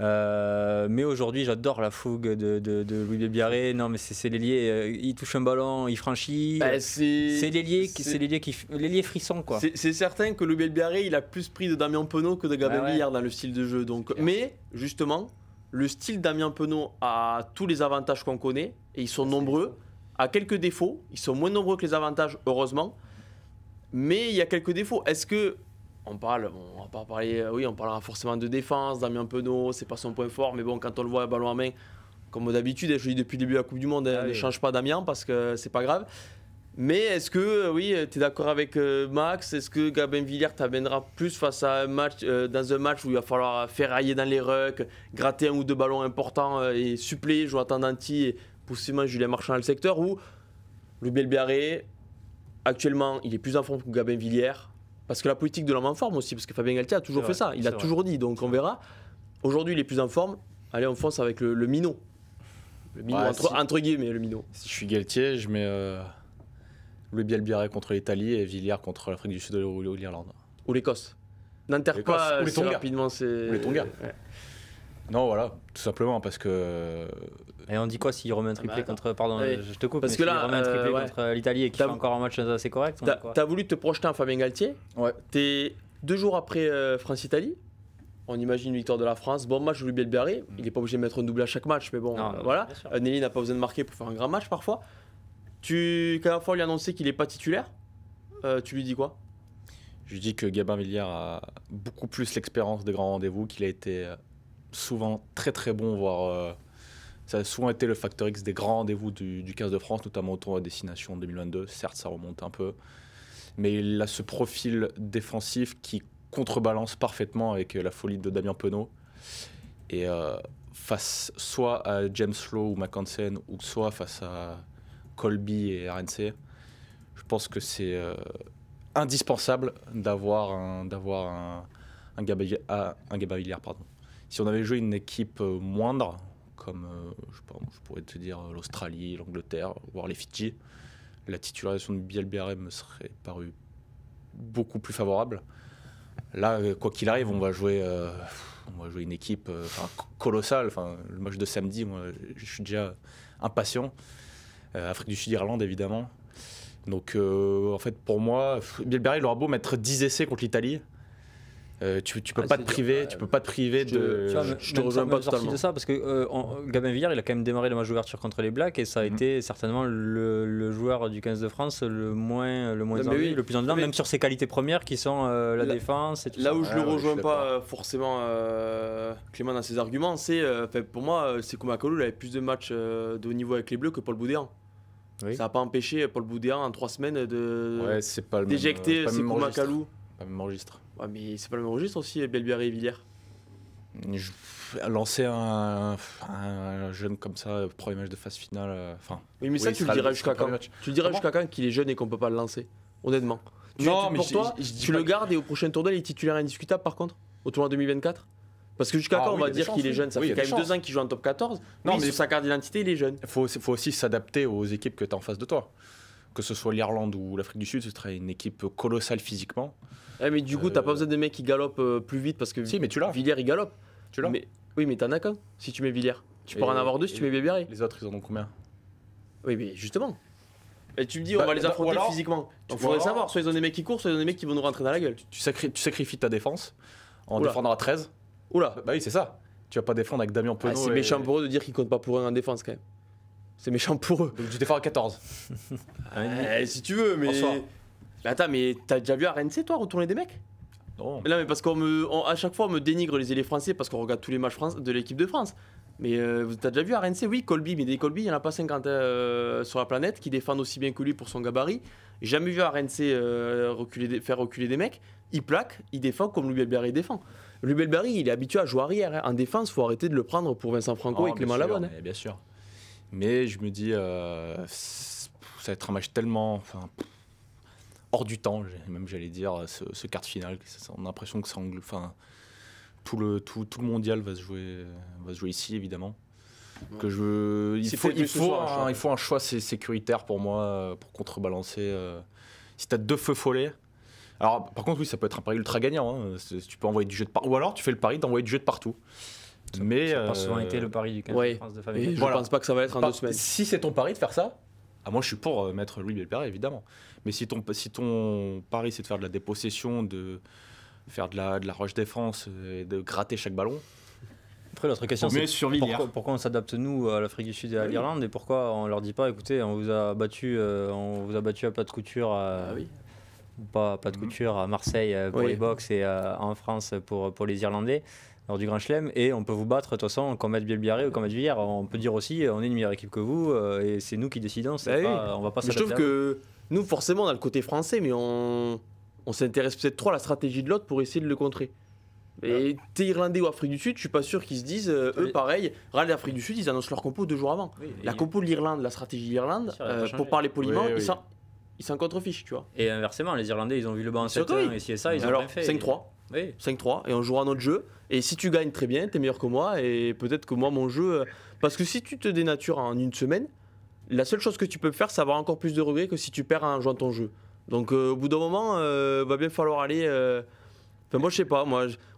Mais aujourd'hui, j'adore la fougue de Louis Belbiaré. Non, mais c'est l'ailier. Il touche un ballon, il franchit. C'est l'ailier frisson, quoi. C'est certain que Louis Belbiaré, il a plus pris de Damien Penaud que de Gabin Villière dans le style de jeu. Donc, mais justement, le style Damien Penaud a tous les avantages qu'on connaît et ils sont nombreux. A quelques défauts. Ils sont moins nombreux que les avantages, heureusement. Mais il y a quelques défauts. Est-ce que on va pas parler, on parlera forcément de défense, Damien Penaud, c'est pas son point fort, mais bon, quand on le voit à ballon en main, comme d'habitude, je dis depuis le début de la Coupe du Monde, ne change pas Damien parce que c'est pas grave. Mais est-ce que, tu es d'accord avec Max, est-ce que Gabin Villière t'amènera plus face à un match, dans un match où il va falloir ferrailler dans les rucks, gratter un ou deux ballons importants et suppléer Jonathan Danty et possiblement Julien Marchand dans le secteur, ou Louis Belbiaré, actuellement, il est plus en forme que Gabin Villière? Parce que la politique de l'homme en forme aussi, parce que Fabien Galtier a toujours fait ça, il a toujours dit, donc on verra. Aujourd'hui, il est plus en forme. Allez, on fonce avec le minot. Le minot, entre guillemets, le minot. Si je suis Galtier, je mets Louis Belbiaré contre l'Italie et Villière contre l'Afrique du Sud ou l'Irlande. Ou l'Écosse. N'enterre pas si rapidement. Ou les Tonga. Ouais. Non, voilà, tout simplement parce que. Et on dit quoi s'il remet un triplé contre. Pardon, je te coupe, parce que là, s'il remet un triplé contre l'Italie et qu'il fait encore un match assez correct. T'as voulu te projeter en Fabien Galtier. Ouais. T'es 2 jours après France-Italie. On imagine une victoire de la France. Bon match, Louis Belbiaré. Il n'est pas obligé de mettre un double à chaque match, mais bon, voilà. Nelly n'a pas besoin de marquer pour faire un grand match parfois. Quand la fois lui a annoncé qu'il n'est pas titulaire, tu lui dis quoi? Je lui dis que Gabin Villière a beaucoup plus l'expérience des grands rendez-vous, qu'il a été souvent très très bon, voire ça a souvent été le facteur X des grands rendez-vous du 15 de France, notamment au tournoi Destination 2022. Certes, ça remonte un peu, mais il a ce profil défensif qui contrebalance parfaitement avec la folie de Damien Penaud. Et face soit à James Lowe ou McHansen, ou soit face à Colby et RNC, je pense que c'est indispensable d'avoir un Gabin Villière. Si on avait joué une équipe moindre, comme je pourrais te dire l'Australie, l'Angleterre, voire les Fidji, la titularisation de Belbiaré me serait parue beaucoup plus favorable. Là, quoi qu'il arrive, on va jouer une équipe colossale. Le match de samedi, moi, je suis déjà impatient. Afrique du Sud, Irlande, évidemment. Donc, en fait, pour moi, Belbiaré, il aura beau mettre 10 essais contre l'Italie. Tu peux pas te priver, je te rejoins pas totalement de ça parce que Gabin Villière, il a quand même démarré le match d'ouverture contre les Blacks et ça a été certainement le joueur du 15 de France le moins le plus en dedans, même sur ses qualités premières qui sont la défense et tout là ça. Où je le rejoins pas forcément Clément dans ses arguments, c'est pour moi Sékou Makalou il avait plus de matchs de haut niveau avec les Bleus que Paul Boudéan. Ça n'a pas empêché Paul Boudéan en 3 semaines d'éjecter Sékou Makalou. Pas le même registre. Ouais, mais c'est pas le même registre aussi, Belbiaré et Villière. Lancer un jeune comme ça, premier match de phase finale. Mais ça, tu le dirais jusqu'à quand? Tu le dirais jusqu'à quand qu'il est jeune et qu'on peut pas le lancer? Honnêtement. Pour toi, tu le gardes et au prochain tournoi, il est titulaire indiscutable par contre? Au tournoi 2024? Parce que jusqu'à quand on va dire qu'il est jeune? Ça fait quand même 2 ans qu'il joue en top 14. Non, mais sur sa carte d'identité, il est jeune. Il faut aussi s'adapter aux équipes que tu as en face de toi. Que ce soit l'Irlande ou l'Afrique du Sud, ce serait une équipe colossale physiquement. Mais du coup, t'as pas besoin de mecs qui galopent plus vite parce que mais tu l'as. Villière il galope. Tu l'as. Oui, mais t'en as qu'un si tu mets Villière. Tu peux en avoir 2 si tu mets Belbiaré. Les autres, ils en ont combien? Oui, mais justement. Et tu me dis, on va les affronter physiquement. Donc, il faudrait savoir. Soit ils ont des mecs qui courent, soit ils ont des mecs qui vont nous rentrer dans la gueule. Tu sacrifies ta défense en défendant à 13. Oula. Bah oui, c'est ça. Tu vas pas défendre avec Damien Penaud. C'est méchant pour eux de dire qu'ils comptent pas pour eux en défense quand même. C'est méchant pour eux. Donc tu défends à 14. Si tu veux, mais. Mais attends, mais t'as déjà vu RNC toi retourner des mecs? Non. Mais parce à chaque fois, on me dénigre les ailiers français parce qu'on regarde tous les matchs de l'équipe de France. Mais t'as déjà vu à RNC, oui, Colby, mais des Colby, il n'y en a pas 50 sur la planète qui défendent aussi bien que lui pour son gabarit. J'ai jamais vu à RNC faire reculer des mecs. Il plaque, il défend comme Louis Belberry défend. Louis Belberry, il est habitué à jouer arrière. Hein. En défense, il faut arrêter de le prendre pour Vincent Franco et Clément Labonne. Hein. Bien sûr. Mais je me dis, ça va être un match tellement hors du temps, j'allais dire, ce quart de finale. On a l'impression que tout le mondial va se jouer ici, évidemment. Ouais. Il faut un choix sécuritaire pour moi, pour contrebalancer. Si tu as 2 feux follets. Alors, par contre, oui, ça peut être un pari ultra gagnant. Hein. Tu peux envoyer du jeu de partout. Ou alors, tu fais le pari d'envoyer du jeu de partout. Ça n'a pas souvent été le pari du 15 de France de Fabien. Je pense pas que ça va être en 2 semaines. Si c'est ton pari de faire ça, moi, je suis pour mettre Louis Belberry, évidemment. Mais si ton pari, c'est de faire de la dépossession, de faire de la rush défense et de gratter chaque ballon. Après, l'autre question, c'est pourquoi on s'adapte, nous, à l'Afrique du Sud et à l'Irlande, et pourquoi on leur dit pas, écoutez, on vous a battu à plat de couture pas de couture à Marseille pour les box et en France pour les Irlandais lors du Grand Chelem, et on peut vous battre de toute façon qu'on mette Belberry ou qu'on mette Villiers. On peut dire aussi on est une meilleure équipe que vous et c'est nous qui décidons, on va pas s'adapter. Je trouve que nous forcément on a le côté français, mais on s'intéresse peut-être trop à la stratégie de l'autre pour essayer de le contrer. Et t'es Irlandais ou Afrique du Sud, je suis pas sûr qu'ils se disent eux pareil. Regarde l'Afrique du Sud, ils annoncent leur compo 2 jours avant. La compo de l'Irlande, la stratégie de l'Irlande, pour parler poliment, ils s'en contrefichent, tu vois. Et inversement, les Irlandais, ils ont vu le banc en 7-1 et si et ça, ils ont bien fait. 5-3. 5-3 et on jouera notre jeu. Et si tu gagnes très bien, t'es meilleur que moi et peut-être que moi mon jeu. Parce que si tu te dénatures en une semaine, la seule chose que tu peux faire, c'est avoir encore plus de regrets que si tu perds en jouant ton jeu. Donc au bout d'un moment, va bien falloir aller. Enfin, moi je sais pas,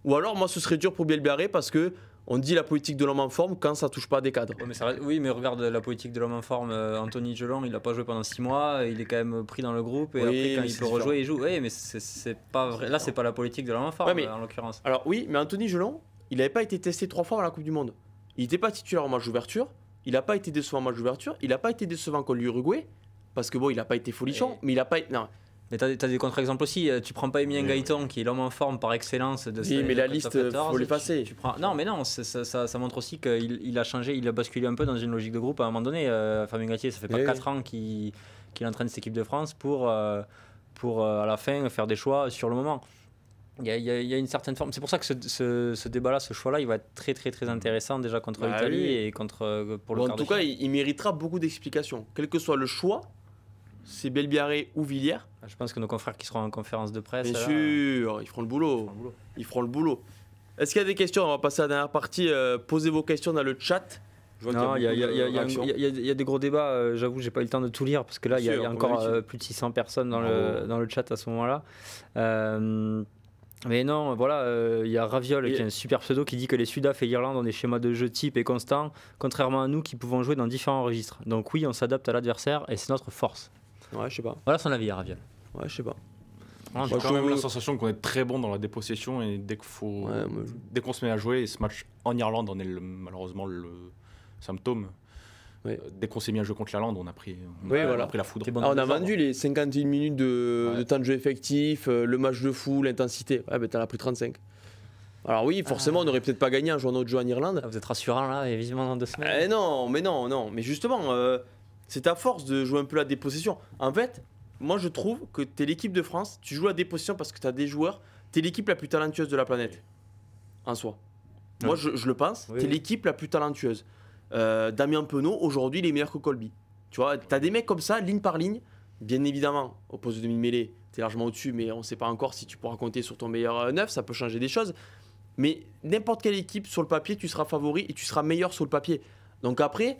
ou alors moi ce serait dur pour Belberry parce que on dit la politique de l'homme en forme quand ça touche pas des cadres. Oui, mais regarde la politique de l'homme en forme. Anthony Gelon, il a pas joué pendant 6 mois, il est quand même pris dans le groupe et après quand il peut rejouer, il joue. Oui, mais c'est pas vrai. Là, c'est pas la politique de l'homme en forme en l'occurrence. Alors oui, mais Anthony Gelon, il n'avait pas été testé 3 fois à la Coupe du Monde. Il n'était pas titulaire en match d'ouverture. Il n'a pas été décevant en match d'ouverture. Il n'a pas été décevant contre l'Uruguay parce que il n'a pas été folichon, mais il n'a pas. Non. Mais t'as des contre-exemples aussi. Tu prends pas Emilien Gaëton, qui est l'homme en forme par excellence de oui, mais la liste, faut l'effacer. Non, mais non, ça montre aussi qu'il a changé, il a basculé un peu dans une logique de groupe à un moment donné. Fabien Galtier, ça fait pas 4 ans qu'il entraîne cette équipe de France pour à la fin faire des choix sur le moment. Il y a une certaine forme. C'est pour ça que ce débat-là, ce choix-là, il va être très très très intéressant déjà contre l'Italie et pour le quart de finale. En tout cas, il méritera beaucoup d'explications. Quel que soit le choix, c'est Belberry ou Villiers. Je pense que nos confrères qui seront en conférence de presse. Bien sûr, ils feront le boulot. Est-ce qu'il y a des questions? On va passer à la dernière partie. Posez vos questions dans le chat. Non, il y a des gros débats. J'avoue, j'ai pas eu le temps de tout lire parce que là, il y a encore plus de 600 personnes dans le chat à ce moment-là. Mais non, voilà, il y a Raviol qui est un super pseudo qui dit que les Sudaf et l'Irlande ont des schémas de jeu type et constants, contrairement à nous qui pouvons jouer dans différents registres. Donc oui, on s'adapte à l'adversaire et c'est notre force. Ouais, je sais pas. Voilà son avis, Raviol. Ouais, je sais pas. J'ai quand même la sensation qu'on est très bon dans la dépossession et dès qu'on se met à jouer, et ce match en Irlande en est malheureusement le symptôme. Dès qu'on s'est mis à jouer contre l'Irlande, on a pris la foudre. On a vendu les 51 minutes de temps de jeu effectif, le match de fou, l'intensité. Ouais, t'en as pris 35. Alors oui, forcément, on n'aurait peut-être pas gagné en jouant notre jeu en Irlande. Vous êtes rassurant là, et vivement dans 2 semaines. Non. Mais justement, c'est à force de jouer un peu la dépossession. En fait, moi je trouve que t'es l'équipe de France, tu joues la dépossession parce que t'as des joueurs, t'es l'équipe la plus talentueuse de la planète. En soi. Moi je le pense, t'es l'équipe la plus talentueuse. Damien Penaud, aujourd'hui, il est meilleur que Colby. Tu vois, t'as des mecs comme ça, ligne par ligne. Bien évidemment, au poste de demi-mêlée, t'es largement au-dessus, mais on ne sait pas encore si tu pourras compter sur ton meilleur 9, ça peut changer des choses. Mais n'importe quelle équipe, sur le papier, tu seras favori et tu seras meilleur sur le papier. Donc après,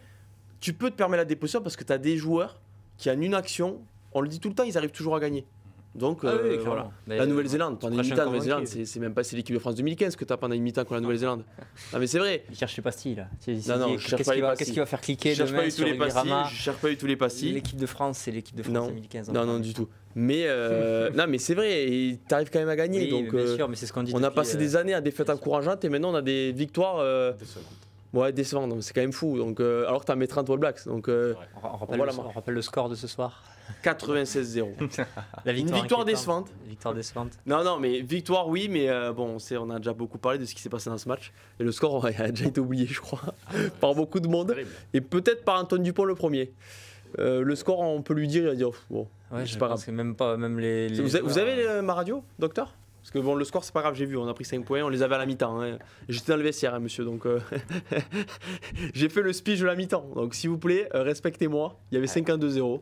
tu peux te permettre la dépossession parce que tu as des joueurs qui, en une action, on le dit tout le temps, ils arrivent toujours à gagner. Donc voilà. La Nouvelle-Zélande, pendant une mi-temps, Nouvelle-Zélande, c'est même pas c'est l'équipe de France 2015 que tu as pendant une mi-temps contre la Nouvelle-Zélande. Non mais c'est vrai. Il cherche les pastilles là. Non, qu'est-ce qui va faire cliquer demain sur le Guirama? Je cherche pas du tout les pastilles. L'équipe de France, c'est l'équipe de France 2015. Non, du tout. Mais non, mais c'est vrai, tu arrives quand même à gagner. Oui, donc bien sûr, mais c'est ce qu'on dit. On a passé des années à des fêtes encourageantes et maintenant on a des victoires. Ouais, décevant, donc c'est quand même fou. Donc, alors que tu as mis 30 All Blacks. Donc, On rappelle le score de ce soir. 96-0 La Une victoire décevante. Victoire décevante. Non, mais victoire, oui, mais bon, on a déjà beaucoup parlé de ce qui s'est passé dans ce match. Et le score a déjà été oublié, je crois, par beaucoup de monde. Terrible. Et peut-être par Antoine Dupont le premier. Le score, on peut lui dire, il va dire, bon, Ouais, c'est je pas pense grave. que même les Vous avez ma radio, docteur? Parce que bon, le score, c'est pas grave, j'ai vu, on a pris 5 points, on les avait à la mi-temps. Hein. J'étais dans le vestiaire, hein, monsieur, donc j'ai fait le speech de la mi-temps. Donc s'il vous plaît, respectez-moi. Il y avait 52-0.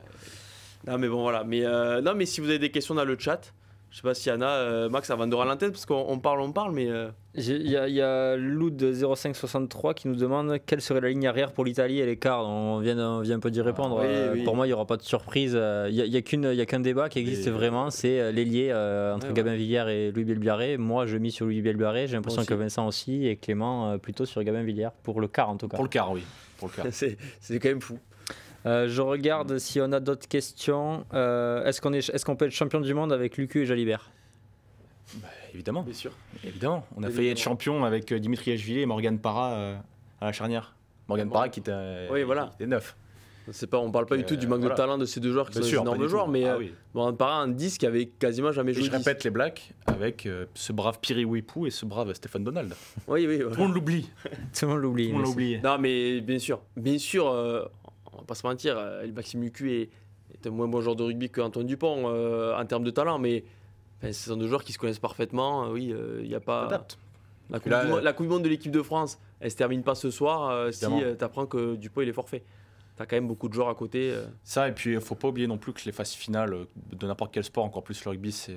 Non, mais bon, voilà. Mais, non, mais si vous avez des questions dans le chat, je sais pas s'il y en a, Max, avant de rendre l'antenne, parce qu'on parle, mais. Il y a Lou de 0563 qui nous demande quelle serait la ligne arrière pour l'Italie et les quarts. On vient un peu d'y répondre. Oui. Pour moi, il n'y aura pas de surprise. Il y a qu'un débat qui existe vraiment, c'est l'ailier entre Gabin Villière et Louis Bielbiarré. Moi, je mise sur Louis Bielbiarré. J'ai l'impression que Vincent aussi et Clément plutôt sur Gabin Villière pour le quart en tout cas. Pour le quart, oui. c'est quand même fou. Je regarde si on a d'autres questions. Est-ce qu'on peut être champion du monde avec Lucu et Jalibert? Évidemment. Bien sûr. Évidemment. On a failli être champion avec Dimitri Ashvili et Morgane Parra à la charnière. Morgane Parra qui était, Oui, voilà. qui était neuf. On parle pas du tout du manque de talent de ces deux joueurs qui sont des énormes joueurs, mais Morgane Parra, un 10 qui avait quasiment jamais joué. Je répète les Blacks avec ce brave Piri Wipou et ce brave Stéphane Donald. Oui. Tout le monde l'oublie. Tout le monde l'oublie. Non, mais bien sûr, on va pas se mentir, Maxime Lucu est un moins bon joueur de rugby qu'Antoine Dupont en termes de talent, mais ce sont deux joueurs qui se connaissent parfaitement. Oui, il n'y a pas. Adapte. La coupe du monde de l'équipe de France, elle se termine pas ce soir si tu apprends que Dupont il est forfait. Tu as quand même beaucoup de joueurs à côté. Ça, et puis il faut pas oublier non plus que les phases finales de n'importe quel sport, encore plus le rugby, c'est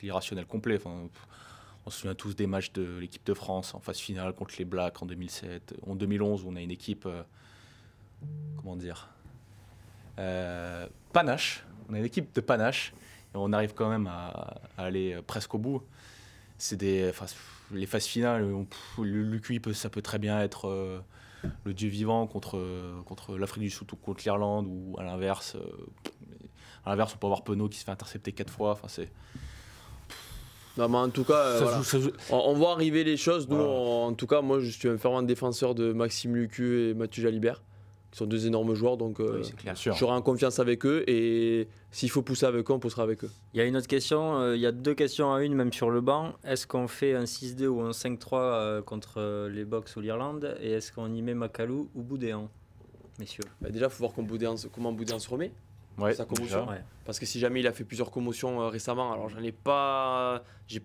l'irrationnel complet. On se souvient tous des matchs de l'équipe de France en phase finale contre les Blacks en 2007. En 2011, où on a une équipe. Panache. On a une équipe de panache et on arrive quand même à aller presque au bout. Les phases finales, le QI ça peut très bien être le dieu vivant contre l'Afrique du Sud ou contre l'Irlande, ou à l'inverse. On peut avoir Penaud qui se fait intercepter 4 fois. Non, mais en tout cas, on voit arriver les choses. Nous, en tout cas, moi, je suis un fervent défenseur de Maxime Lucu et Mathieu Jalibert, qui sont deux énormes joueurs, donc j'aurai en confiance avec eux, et s'il faut pousser avec eux, on poussera avec eux. Il y a une autre question, il y a 2 questions à une, même sur le banc. Est-ce qu'on fait un 6-2 ou un 5-3 contre les Box ou l'Irlande, et est-ce qu'on y met Macalou ou Boudéan, messieurs? Déjà, il faut voir comment Boudéan se remet. Sa commotion. Parce que si jamais il a fait plusieurs commotions récemment, alors j'ai pas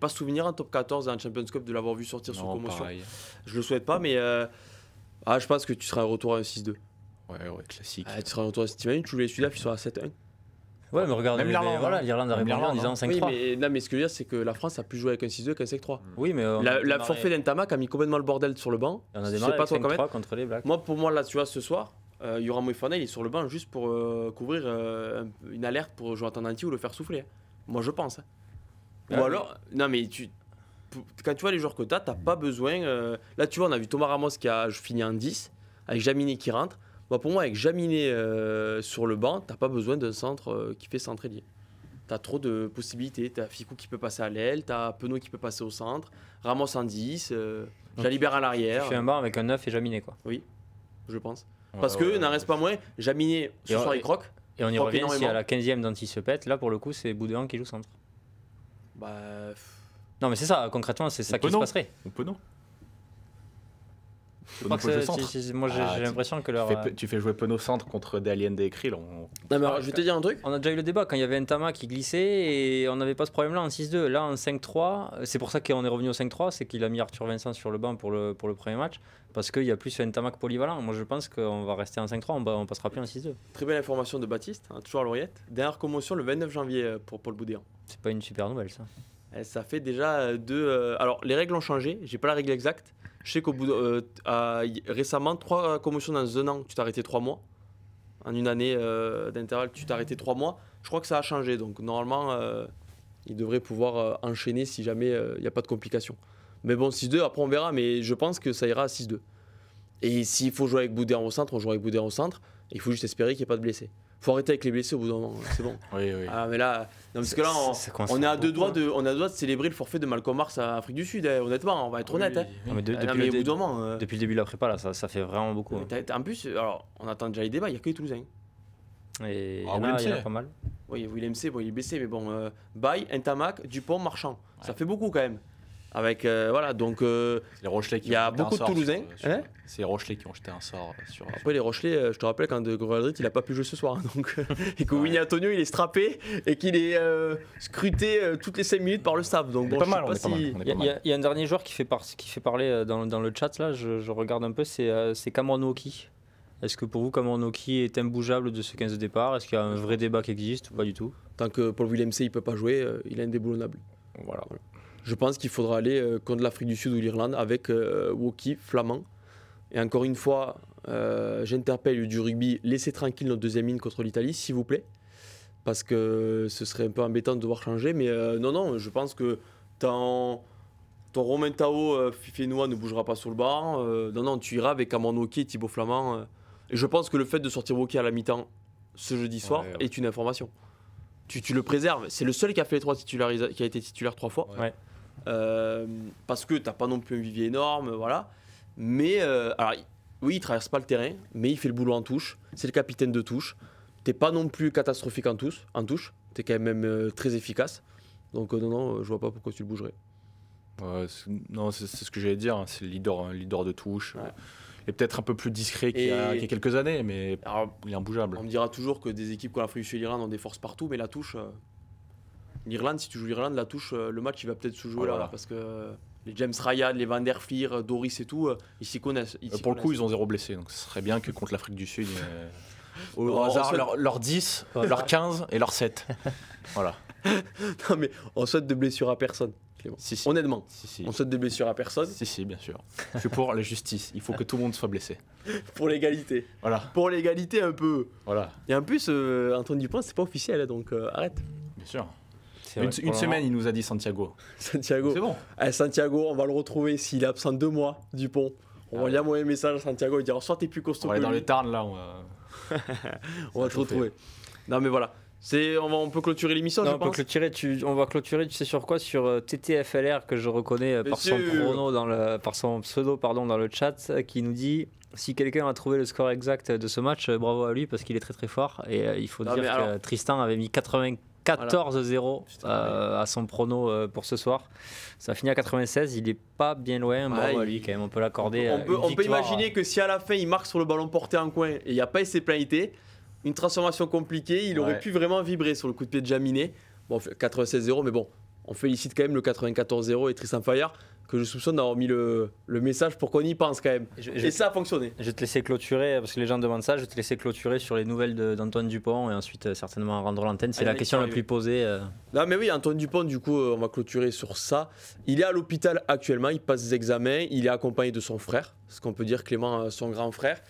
souvenir en top 14 dans le Champions Cup de l'avoir vu sortir sur commotion. Pareil. Je le souhaite pas, mais je pense que tu seras un retour à un 6-2. Ouais, classique. Tu seras un retour à 6-2, tu voulais celui-là, puis il sera à 7-1. Ouais, mais regarde, même l'Irlande, l'Irlande a répondu en disant 5-3. Oui, mais ce que je veux dire, c'est que la France a plus joué avec un 6-2 qu'un 5-3. Oui, mais la forfait d'Entamac a mis complètement le bordel sur le banc. On a démarré avec 5-3 contre les Blacks. Pour moi, là, tu vois, ce soir, Yoram Moefana, il est sur le banc juste pour couvrir une alerte pour Jonathan Danty ou le faire souffler. Hein. Moi, je pense. Hein. Ou alors, non, mais quand tu vois les joueurs que tu n'as pas besoin. Là, tu vois, on a vu Thomas Ramos qui a fini en 10, avec Jaminet qui rentre. Pour moi, avec Jaminet sur le banc, tu n'as pas besoin d'un centre qui fait centre ailier. Tu as trop de possibilités. Tu as Ficou qui peut passer à l'aile, tu as Penaud qui peut passer au centre, Ramos en 10, Jalibert à l'arrière. Tu fais un banc avec un 9 et Jaminet, quoi. Oui, je pense. Parce que n'en reste pas moins, Jaminet, ce soir, il croque. Et on y revient, si à la 15e Danty se pète, là, pour le coup, c'est Boudéan qui joue centre. Non, mais c'est ça, concrètement, c'est ça qui se passerait. Ou Penaud. Moi, j'ai l'impression que tu fais jouer Penaud centre contre des aliens des Krill. Je vais te dire un truc. On a déjà eu le débat quand il y avait Ntama qui glissait et on n'avait pas ce problème-là en 6-2. Là, en 5-3, c'est pour ça qu'on est revenu au 5-3, c'est qu'il a mis Arthur Vincent sur le banc pour le premier match, parce qu'il y a plus Ntama que polyvalent. Moi, je pense qu'on va rester en 5-3, on passera plus en 6-2. Très belle information de Baptiste, toujours à l'Oriette. Dernière commotion le 29 janvier pour Paul Boudéan. C'est pas une super nouvelle, ça. Ça fait déjà 2. Alors, les règles ont changé, j'ai pas la règle exacte. Je sais qu'au bout récemment, 3 commotions dans un an, tu t'es arrêté 3 mois. En une année d'intervalle, tu t'es arrêté 3 mois. Je crois que ça a changé. Donc normalement, il devrait pouvoir enchaîner si jamais il n'y a pas de complications. Mais bon, 6-2, après on verra. Mais je pense que ça ira à 6-2. Et s'il faut jouer avec Boudéan au centre, on jouera avec Boudéan au centre. Il faut juste espérer qu'il n'y ait pas de blessés. Faut arrêter avec les blessés au bout d'un moment, c'est bon. Oui, oui. Ah, mais là, non, parce que là, on est à deux doigts de célébrer le forfait de Malcolm Marx à Afrique du Sud, honnêtement, on va être honnête. Hein. Non, mais Depuis le début de la prépa, là, ça fait vraiment beaucoup. En plus, alors, on attend déjà les débats, il n'y a que les Toulousains. Et il y en a pas mal. Oui, Willem C, bon, il est blessé, mais bon, Baye, Ntamak, Dupont, Marchand, ça fait beaucoup quand même. Avec voilà, donc les Rochelais qui il y a beaucoup de Toulousains. C'est les Rochelais qui ont jeté un sort sur. Après les Rochelais, je te rappelle quand de Grodrit il a pas pu jouer ce soir, donc et que Winnie Antonio il est strappé et qu'il est scruté toutes les 5 minutes par le staff. Donc bon, pas mal, il y a un dernier joueur qui fait parler dans le chat là, je regarde un peu, c'est Cameron Woki. Est-ce que pour vous Cameron Woki est imbougeable de ce 15 de départ? Est-ce qu'il y a un vrai débat qui existe ou pas du tout? Tant que Paul Willem C il peut pas jouer, il est indéboulonnable. Voilà. Je pense qu'il faudra aller contre l'Afrique du Sud ou l'Irlande avec Woki, Flamand. Et encore une fois, j'interpelle du rugby, laissez tranquille notre deuxième ligne contre l'Italie, s'il vous plaît. Parce que ce serait un peu embêtant de devoir changer. Mais non, je pense que ton Romain Tao, Fifenois ne bougera pas sur le banc. Non, tu iras avec Cameron Woki et Thibaut Flamand. Et je pense que le fait de sortir Woki à la mi-temps ce jeudi soir est une information. Tu le préserves. C'est le seul qui a fait qui a été titulaire 3 fois. Ouais. Parce que t'as pas non plus un vivier énorme, voilà. Mais alors, oui, il traverse pas le terrain, mais il fait le boulot en touche. C'est le capitaine de touche. T'es pas non plus catastrophique en touche. T'es quand même très efficace. Donc non, je vois pas pourquoi tu le bougerais. Non, c'est ce que j'allais dire. Hein. C'est le leader de touche. Ouais. Il est peut-être un peu plus discret qu'il y a quelques années, mais alors, il est imbougeable. On me dira toujours que des équipes comme l'Afrique du Sud et l'Irlande ont des forces partout, mais la touche. L'Irlande, si tu joues l'Irlande, la touche, le match il va peut-être se jouer là, parce que les James Ryan, les Van der Flier, Doris et tout, ils s'y connaissent. Pour le coup, ils ont 0 blessé, donc ce serait bien que contre l'Afrique du Sud, au hasard, leur 10, leur 15 et leur 7. Voilà. Non mais on souhaite de blessures à personne. Si. Honnêtement, si. On souhaite des blessures à personne. Si, bien sûr. Je suis pour la justice. Il faut que tout le monde soit blessé. Pour l'égalité. Voilà. Pour l'égalité un peu. Voilà. Et en plus, Antoine Dupont, c'est pas officiel, donc arrête. Bien sûr. Une semaine, il nous a dit Santiago. Santiago. C'est bon. Santiago, on va le retrouver s'il est absent 2 mois, Dupont. On va lui envoyer un message à Santiago et dire soit t'es plus costaud. On va aller dans les Tarn là. On va te retrouver. Non mais voilà. On peut clôturer l'émission, je pense. On va clôturer, tu sais sur quoi? Sur TTFLR, que je reconnais par son pseudo dans le chat, qui nous dit si quelqu'un a trouvé le score exact de ce match, bravo à lui parce qu'il est très très fort. Et il faut dire que Tristan avait mis 94-0 à son prono pour ce soir. Ça a fini à 96, il est pas bien loin, bravo à lui quand même, on peut l'accorder. On peut imaginer que si à la fin il marque sur le ballon porté en coin et il n'y a pas essai pénalité, une transformation compliquée, il aurait pu vraiment vibrer sur le coup de pied de Jaminet. Bon, 96-0, mais bon, on félicite quand même le 94-0 et Tristan Fayard, que je soupçonne d'avoir mis le message pour qu'on y pense quand même. Et ça a fonctionné. Je vais te laisser clôturer, parce que les gens demandent ça, je vais te laisser clôturer sur les nouvelles d'Antoine Dupont et ensuite certainement rendre l'antenne. C'est la question la plus posée. Non mais oui, Antoine Dupont, du coup, on va clôturer sur ça. Il est à l'hôpital actuellement, il passe des examens, il est accompagné de son frère, ce qu'on peut dire Clément, son grand frère.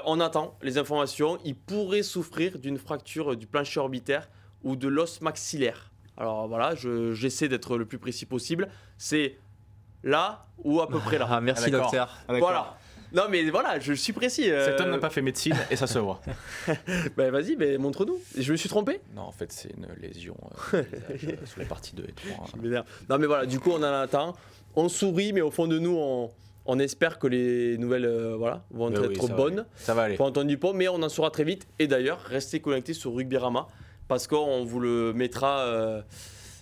On attend les informations, il pourrait souffrir d'une fracture du plancher orbitaire ou de l'os maxillaire. Alors voilà, j'essaie d'être le plus précis possible. C'est là ou à peu près là. Merci docteur. Voilà. Non mais voilà, je suis précis. Cet homme n'a pas fait médecine et ça se voit. Vas-y, montre-nous. Je me suis trompé? Non, en fait, c'est une lésion sur les parties 2 et 3. Non mais voilà, du coup, on en attend. On sourit, mais au fond de nous, on espère que les nouvelles vont être bonnes. Ça va aller. Pour Antoine Dupont, mais on en saura très vite. Et d'ailleurs, restez connectés sur Rugbyrama parce qu'on vous le mettra.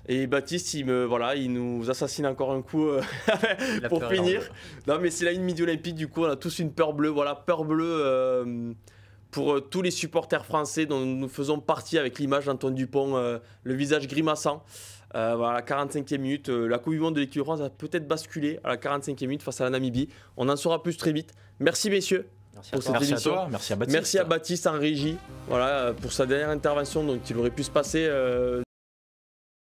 Et Baptiste, il nous assassine encore un coup pour finir. Non, mais c'est la ligne midi olympique, du coup, on a tous une peur bleue. Voilà, peur bleue pour tous les supporters français dont nous faisons partie avec l'image d'Antoine Dupont, le visage grimaçant. À la 45e minute, la Coupe du Monde de l'équipe de France a peut-être basculé à la 45e minute face à la Namibie. On en saura plus très vite. Merci messieurs. Merci à toi, merci à Baptiste. Merci à Baptiste en régie pour sa dernière intervention, donc il aurait pu se passer